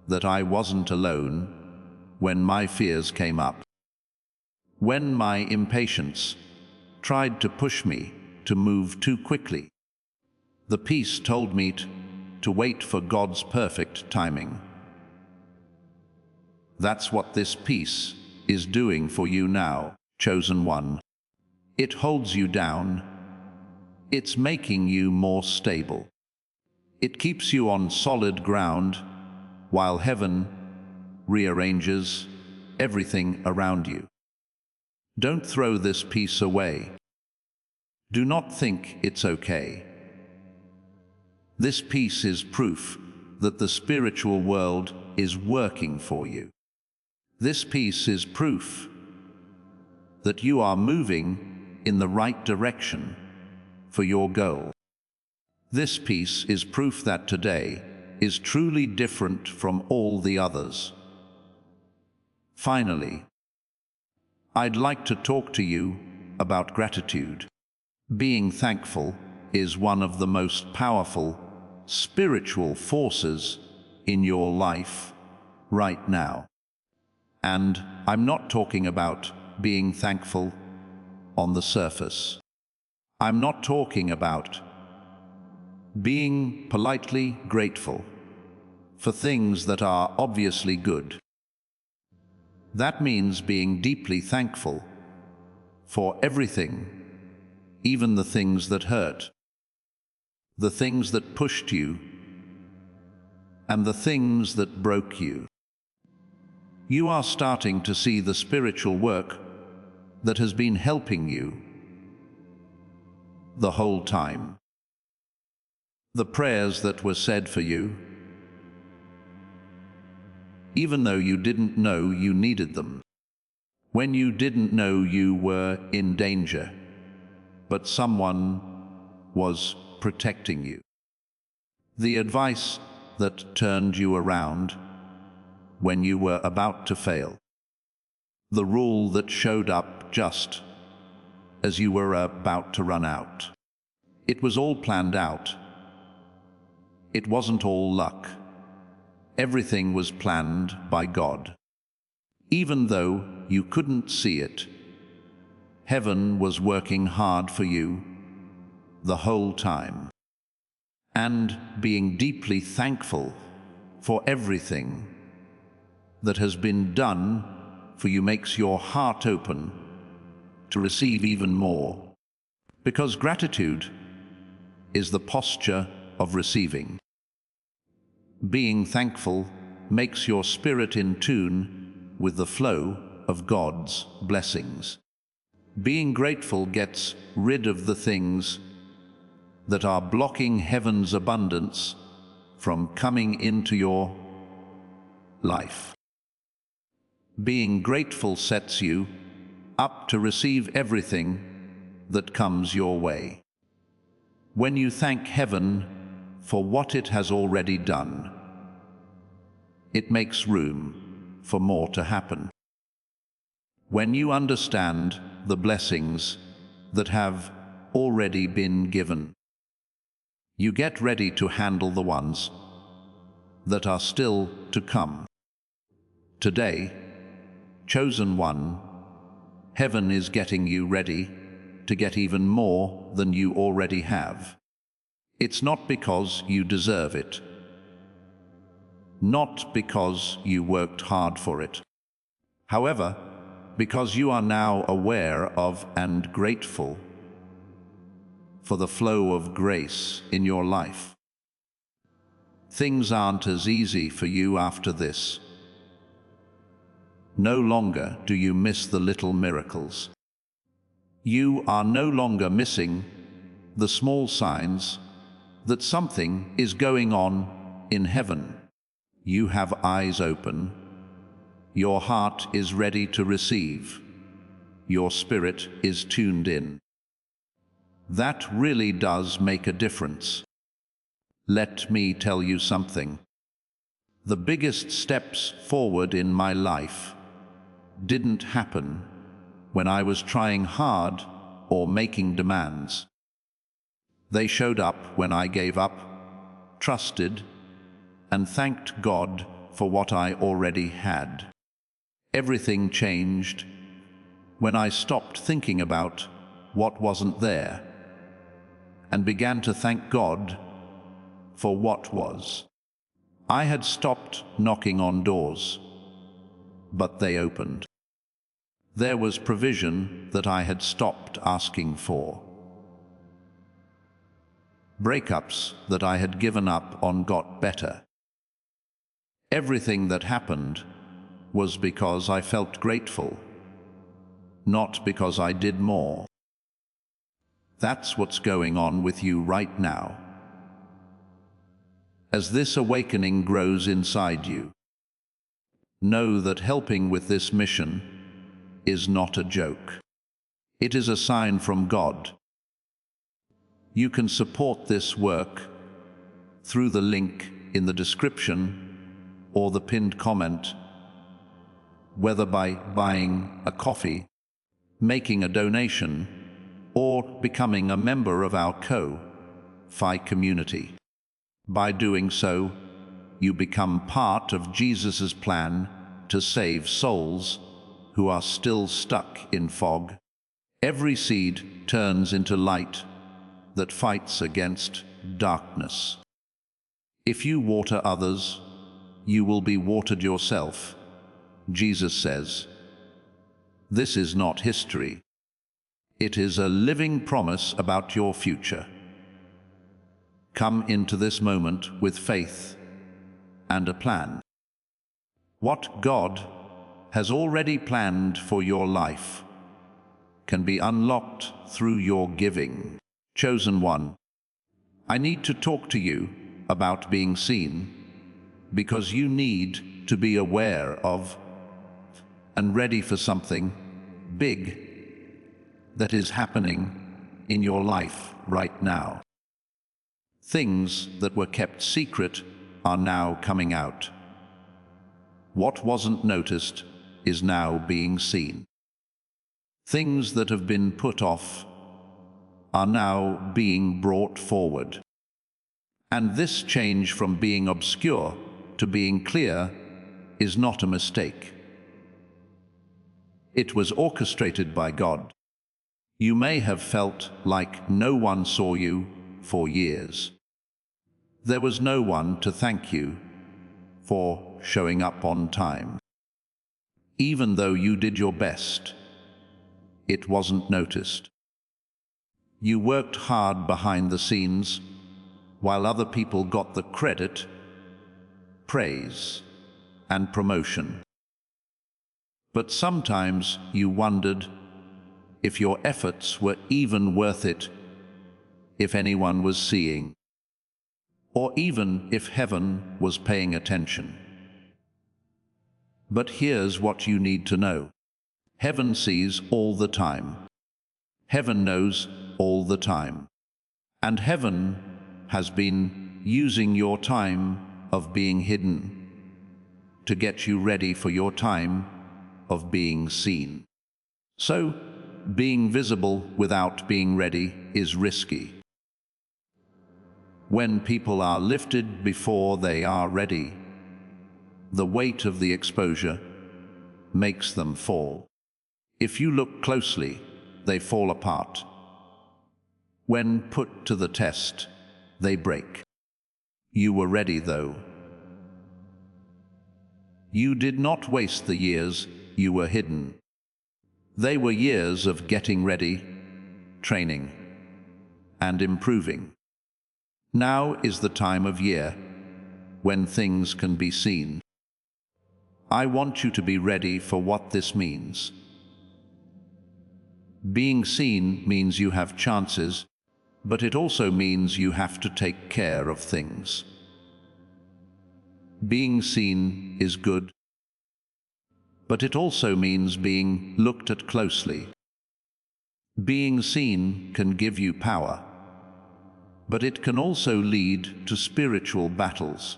that I wasn't alone when my fears came up. When my impatience tried to push me to move too quickly, the peace told me to wait for God's perfect timing. That's what this peace is doing for you now, chosen one. It holds you down. It's making you more stable. It keeps you on solid ground while heaven rearranges everything around you. Don't throw this peace away. Do not think it's okay. This peace is proof that the spiritual world is working for you. This peace is proof that you are moving in the right direction for your goal. This peace is proof that today is truly different from all the others. Finally, I'd like to talk to you about gratitude. Being thankful is one of the most powerful spiritual forces in your life right now. And I'm not talking about being thankful on the surface. I'm not talking about being politely grateful for things that are obviously good. That means being deeply thankful for everything, even the things that hurt, the things that pushed you, and the things that broke you. You are starting to see the spiritual work that has been helping you the whole time. The prayers that were said for you, even though you didn't know you needed them, when you didn't know you were in danger, but someone was protecting you. The advice that turned you around when you were about to fail. The rule that showed up just as you were about to run out. It was all planned out. It wasn't all luck. Everything was planned by God. Even though you couldn't see it, heaven was working hard for you the whole time. And being deeply thankful for everything that has been done for you makes your heart open to receive even more. Because gratitude is the posture of receiving. Being thankful makes your spirit in tune with the flow of God's blessings. Being grateful gets rid of the things that are blocking heaven's abundance from coming into your life. Being grateful sets you up to receive everything that comes your way. When you thank heaven for what it has already done, it makes room for more to happen. When you understand the blessings that have already been given, you get ready to handle the ones that are still to come. Today, chosen one, heaven is getting you ready to get even more than you already have. It's not because you deserve it, not because you worked hard for it. However, because you are now aware of and grateful for the flow of grace in your life. Things aren't as easy for you after this. No longer do you miss the little miracles. You are no longer missing the small signs that something is going on in heaven. You have eyes open. Your heart is ready to receive. Your spirit is tuned in. That really does make a difference. Let me tell you something. The biggest steps forward in my life didn't happen when I was trying hard or making demands. They showed up when I gave up, trusted, and thanked God for what I already had. Everything changed when I stopped thinking about what wasn't there and began to thank God for what was. I had stopped knocking on doors, but they opened. There was provision that I had stopped asking for. Breakups that I had given up on got better. Everything that happened was because I felt grateful, not because I did more. That's what's going on with you right now. As this awakening grows inside you, know that helping with this mission is not a joke. It is a sign from God. You can support this work through the link in the description or the pinned comment, whether by buying a coffee, making a donation, or becoming a member of our Ko-Fi community. By doing so, you become part of Jesus' plan to save souls who are still stuck in fog. Every seed turns into light that fights against darkness. If you water others, you will be watered yourself, Jesus says. This is not history. It is a living promise about your future. Come into this moment with faith and a plan. What God has already planned for your life can be unlocked through your giving. Chosen one, I need to talk to you about being seen because you need to be aware of and ready for something big that is happening in your life right now. Things that were kept secret are now coming out. What wasn't noticed is now being seen. Things that have been put off are now being brought forward. And this change from being obscure to being clear is not a mistake. It was orchestrated by God. You may have felt like no one saw you for years. There was no one to thank you for showing up on time. Even though you did your best, it wasn't noticed. You worked hard behind the scenes while other people got the credit, praise, and promotion. But sometimes you wondered if your efforts were even worth it, if anyone was seeing, or even if heaven was paying attention. But here's what you need to know. Heaven sees all the time. Heaven knows all the time. And heaven has been using your time of being hidden to get you ready for your time of being seen. So, being visible without being ready is risky. When people are lifted before they are ready, the weight of the exposure makes them fall. If you look closely, they fall apart. When put to the test, they break. You were ready, though. You did not waste the years you were hidden. They were years of getting ready, training, and improving. Now is the time of year when things can be seen. I want you to be ready for what this means. Being seen means you have chances, but it also means you have to take care of things. Being seen is good, but it also means being looked at closely. Being seen can give you power, but it can also lead to spiritual battles.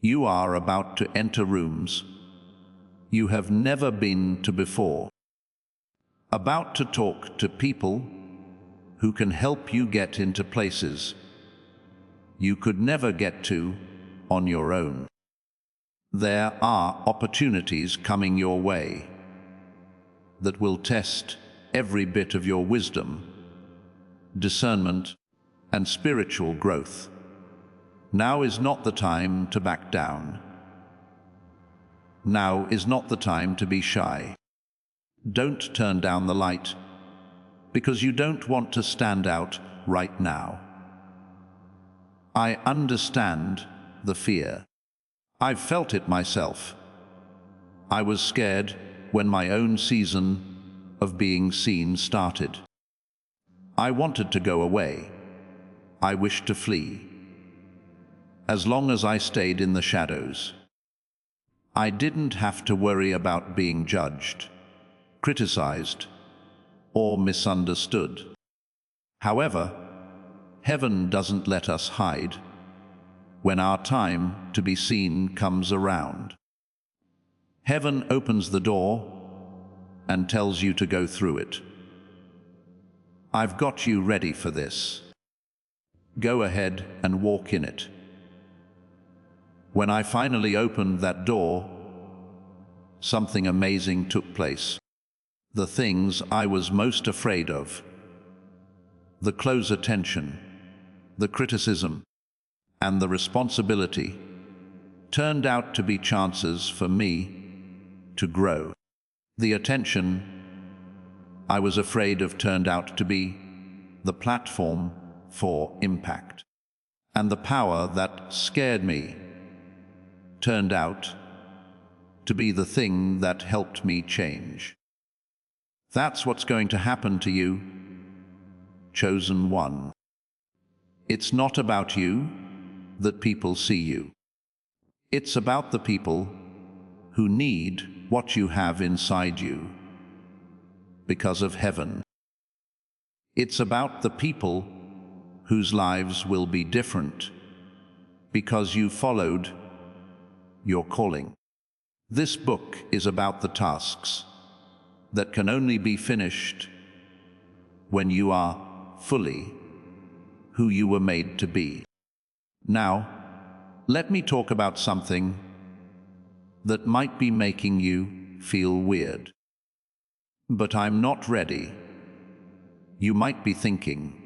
You are about to enter rooms you have never been to before, about to talk to people who can help you get into places you could never get to on your own. There are opportunities coming your way that will test every bit of your wisdom, discernment, and spiritual growth. Now is not the time to back down. Now is not the time to be shy. Don't turn down the light because you don't want to stand out right now. I understand the fear. I've felt it myself. I was scared when my own season of being seen started. I wanted to go away. I wished to flee. As long as I stayed in the shadows, I didn't have to worry about being judged, criticized, or misunderstood. However, heaven doesn't let us hide when our time to be seen comes around. Heaven opens the door and tells you to go through it. I've got you ready for this. Go ahead and walk in it. When I finally opened that door, something amazing took place. The things I was most afraid of, the close attention, the criticism, and the responsibility, turned out to be chances for me to grow. The attention I was afraid of turned out to be the platform for impact. And the power that scared me turned out to be the thing that helped me change. That's what's going to happen to you, chosen one. It's not about you that people see you. It's about the people who need what you have inside you because of heaven. It's about the people whose lives will be different because you followed your calling. This book is about the tasks that can only be finished when you are fully who you were made to be. Now, let me talk about something that might be making you feel weird. But I'm not ready. You might be thinking,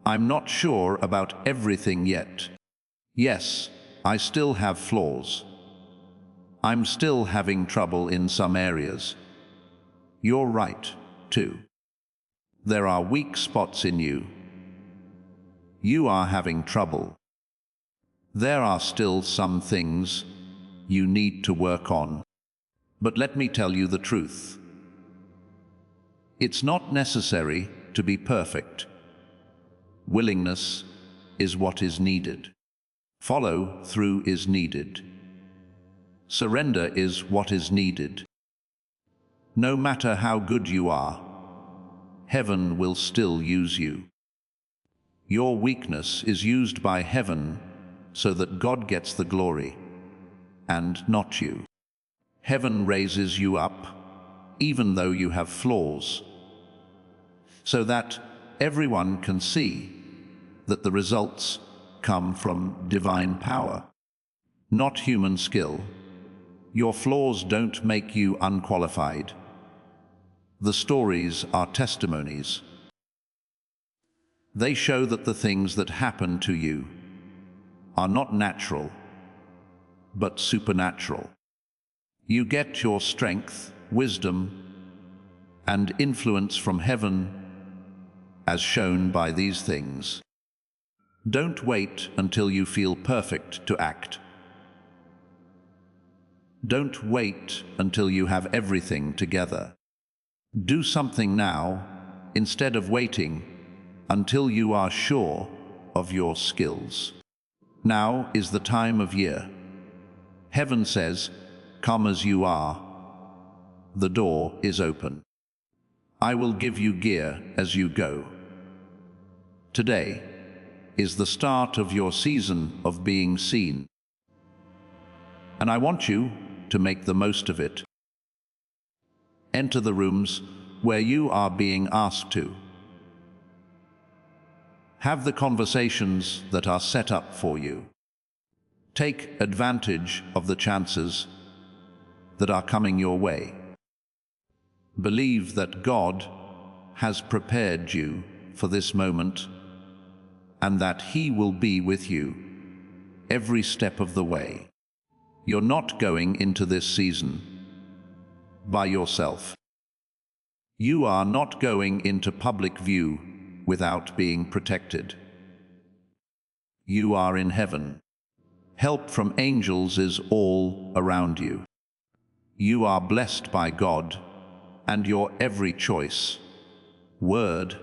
I'm not sure about everything yet. Yes, I still have flaws. I'm still having trouble in some areas. You're right, too. There are weak spots in you. You are having trouble. There are still some things you need to work on. But let me tell you the truth. It's not necessary to be perfect. Willingness is what is needed. Follow through is needed. Surrender is what is needed. No matter how good you are, heaven will still use you. Your weakness is used by heaven so that God gets the glory, and not you. Heaven raises you up, even though you have flaws, so that everyone can see that the results come from divine power, not human skill. Your flaws don't make you unqualified. The stories are testimonies. They show that the things that happen to you are not natural, but supernatural. You get your strength, wisdom, and influence from heaven, as shown by these things. Don't wait until you feel perfect to act. Don't wait until you have everything together. Do something now instead of waiting until you are sure of your skills. Now is the time of year. Heaven says, "Come as you are." The door is open. I will give you gear as you go. Today is the start of your season of being seen. And I want you to make the most of it. Enter the rooms where you are being asked to. Have the conversations that are set up for you. Take advantage of the chances that are coming your way. Believe that God has prepared you for this moment and that He will be with you every step of the way. You're not going into this season by yourself. You are not going into public view without being protected. You are in heaven. Help from angels is all around you. You are blessed by God, and your every choice, word,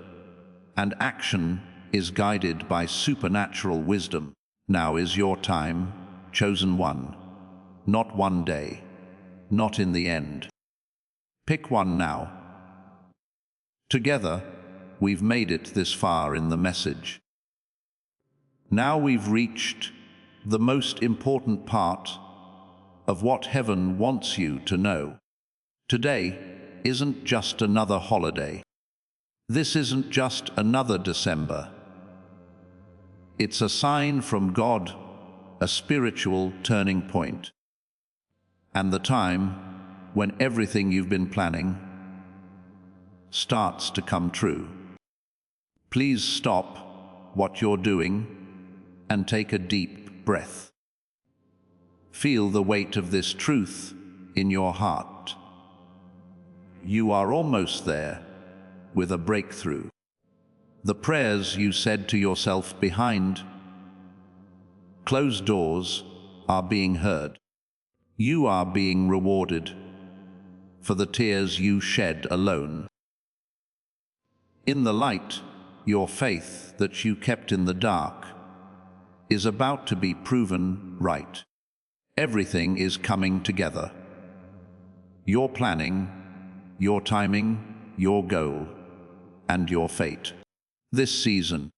and action is guided by supernatural wisdom. Now is your time, chosen one. Not one day, not in the end. Pick one now. Together, we've made it this far in the message. Now we've reached the most important part of what heaven wants you to know. Today isn't just another holiday. This isn't just another December. It's a sign from God, a spiritual turning point, and the time when everything you've been planning starts to come true. Please stop what you're doing and take a deep breath. Feel the weight of this truth in your heart. You are almost there with a breakthrough. The prayers you said to yourself behind closed doors are being heard. You are being rewarded for the tears you shed alone. In the light, your faith that you kept in the dark is about to be proven right. Everything is coming together. Your planning, your timing, your goal, and your fate. This season,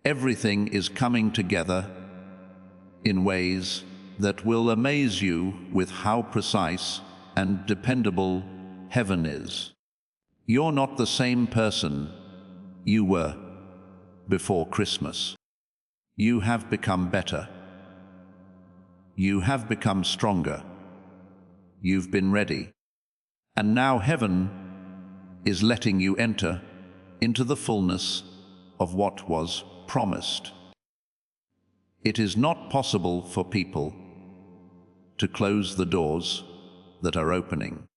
everything is coming together in ways that will amaze you with how precise and dependable heaven is. You're not the same person you were before Christmas. You have become better. You have become stronger. You've been ready. And now heaven is letting you enter into the fullness of what was promised. It is not possible for people to close the doors that are opening.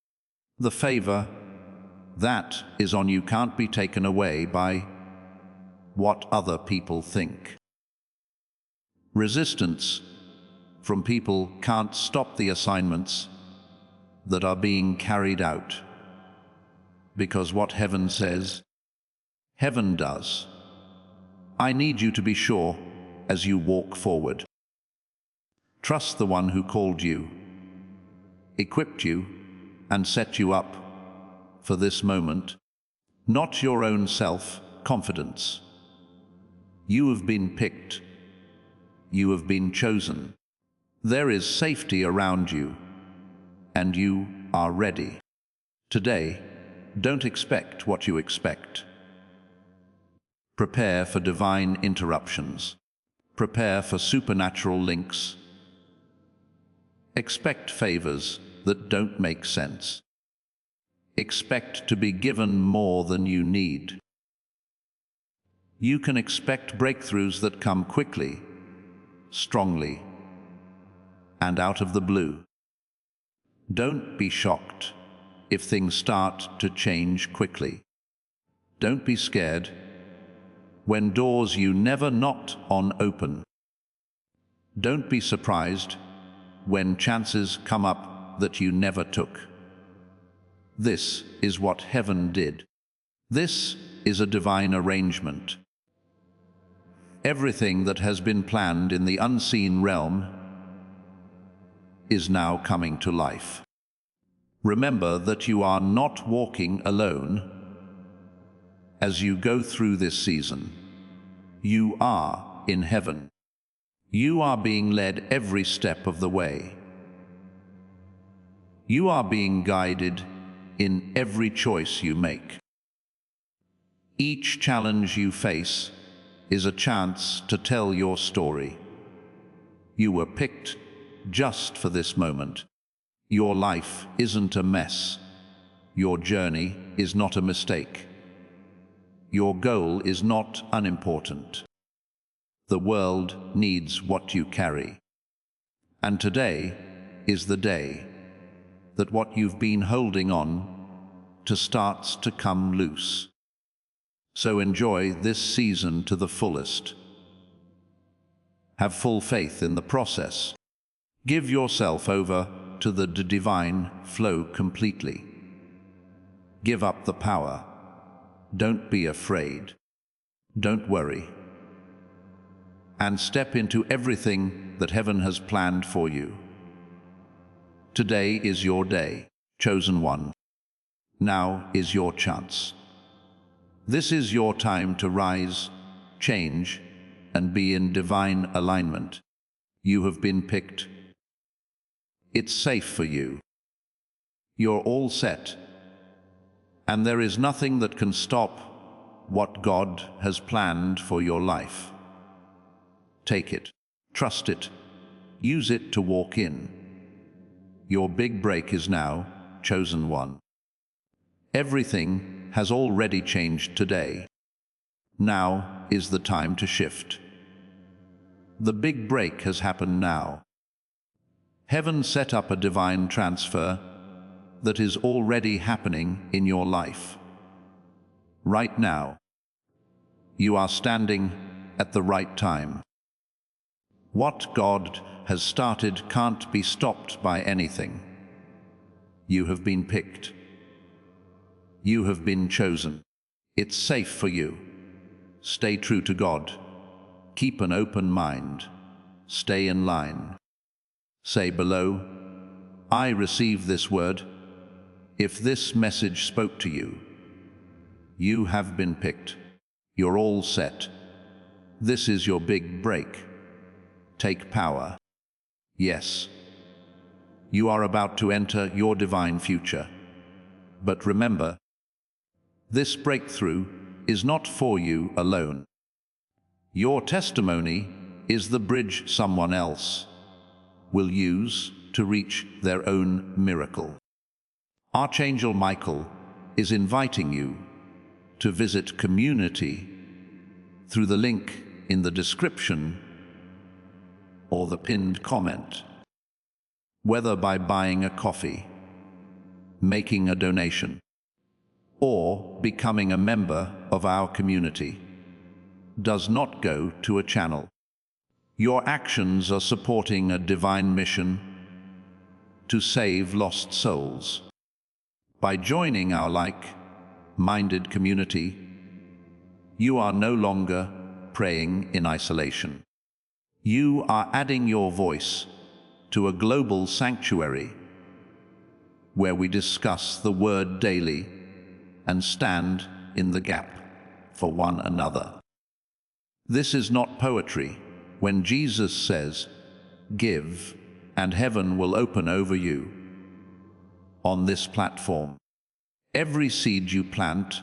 The favor that is on you can't be taken away by what other people think. Resistance from people can't stop the assignments that are being carried out. because what heaven says, heaven does. I need you to be sure as you walk forward. Trust the one who called you, equipped you, and set you up for this moment, not your own self-confidence. You have been picked. You have been chosen. There is safety around you, and you are ready. Today, don't expect what you expect. Prepare for divine interruptions. Prepare for supernatural links. Expect favors that don't make sense. Expect to be given more than you need. You can expect breakthroughs that come quickly, strongly, and out of the blue. Don't be shocked if things start to change quickly. Don't be scared when doors you never knocked on open. Don't be surprised when chances come up that you never took. This is what heaven did. This is a divine arrangement. Everything that has been planned in the unseen realm is now coming to life. Remember that you are not walking alone as you go through this season. You are in heaven. You are being led every step of the way. You are being guided in every choice you make. Each challenge you face is a chance to tell your story. You were picked just for this moment. Your life isn't a mess. Your journey is not a mistake. Your goal is not unimportant. The world needs what you carry. And today is the day that what you've been holding on to starts to come loose. So enjoy this season to the fullest. Have full faith in the process. Give yourself over to the divine flow completely. Give up the power. Don't be afraid. Don't worry. And step into everything that heaven has planned for you. Today is your day, chosen one. Now is your chance. This is your time to rise, change, and be in divine alignment. You have been picked. It's safe for you. You're all set. And there is nothing that can stop what God has planned for your life. Take it. Trust it. Use it to walk in. Your big break is now, chosen one. Everything has already changed today. Now is the time to shift. The big break has happened now. Heaven set up a divine transfer that is already happening in your life. Right now, you are standing at the right time. What God has started can't be stopped by anything. You have been picked. You have been chosen. It's safe for you. Stay true to God. Keep an open mind. Stay in line. Say below, I receive this word. If this message spoke to you, you have been picked. You're all set. This is your big break. Take power. Yes. You are about to enter your divine future. But remember, this breakthrough is not for you alone. Your testimony is the bridge someone else will use to reach their own miracle. Archangel Michael is inviting you to visit Community through the link in the description or the pinned comment. Whether by buying a coffee, making a donation, or becoming a member of our community, does not go to a channel. Your actions are supporting a divine mission to save lost souls. By joining our like, minded community, you are no longer praying in isolation. You are adding your voice to a global sanctuary where we discuss the Word daily and stand in the gap for one another. This is not poetry. When Jesus says, "Give, and heaven will open over you," on this platform, every seed you plant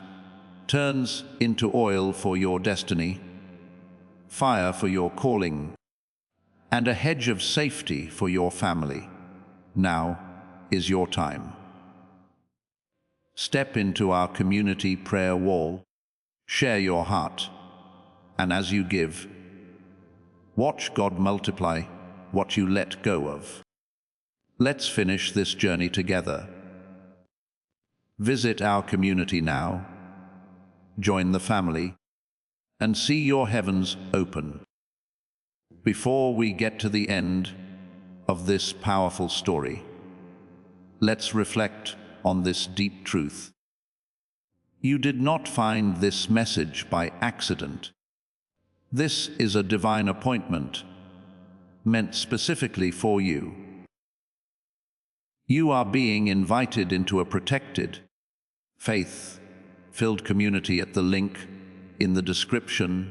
turns into oil for your destiny, fire for your calling, and a hedge of safety for your family. Now is your time. Step into our community prayer wall, share your heart, and as you give, watch God multiply what you let go of. Let's finish this journey together. Visit our community now, join the family, and see your heavens open. Before we get to the end of this powerful story, let's reflect on this deep truth. You did not find this message by accident. This is a divine appointment meant specifically for you. You are being invited into a protected, faith-filled community at the link in the description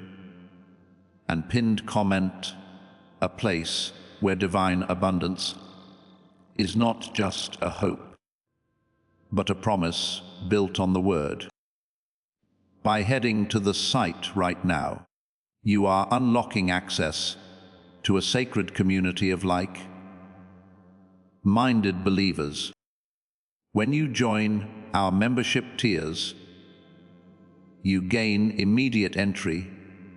and pinned comment, a place where divine abundance is not just a hope, but a promise built on the Word. By heading to the site right now, you are unlocking access to a sacred community of like-minded believers. When you join our membership tiers, you gain immediate entry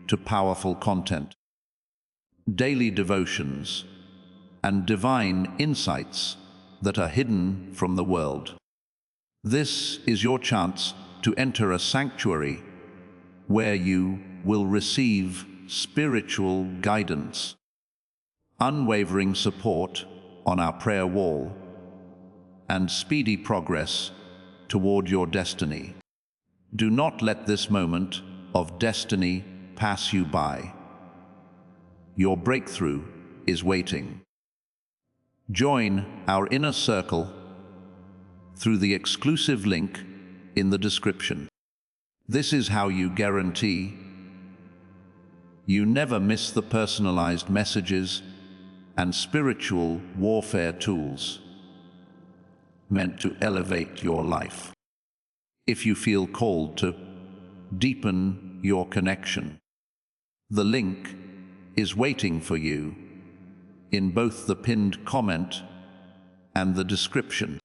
to powerful content, daily devotions, and divine insights that are hidden from the world. This is your chance to enter a sanctuary where you will receive spiritual guidance, unwavering support on our prayer wall, and speedy progress toward your destiny. Do not let this moment of destiny pass you by. Your breakthrough is waiting. Join our inner circle through the exclusive link in the description. This is how you guarantee you never miss the personalized messages and spiritual warfare tools meant to elevate your life. If you feel called to deepen your connection, the link is waiting for you in both the pinned comment and the description.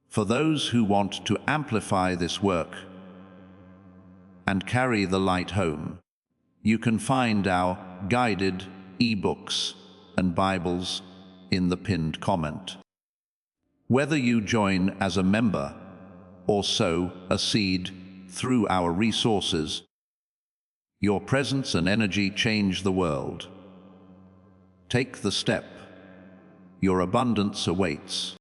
For those who want to amplify this work and carry the light home, you can find our guided ebooks and Bibles in the pinned comment. Whether you join as a member or sow a seed through our resources, your presence and energy change the world. Take the step. Your abundance awaits.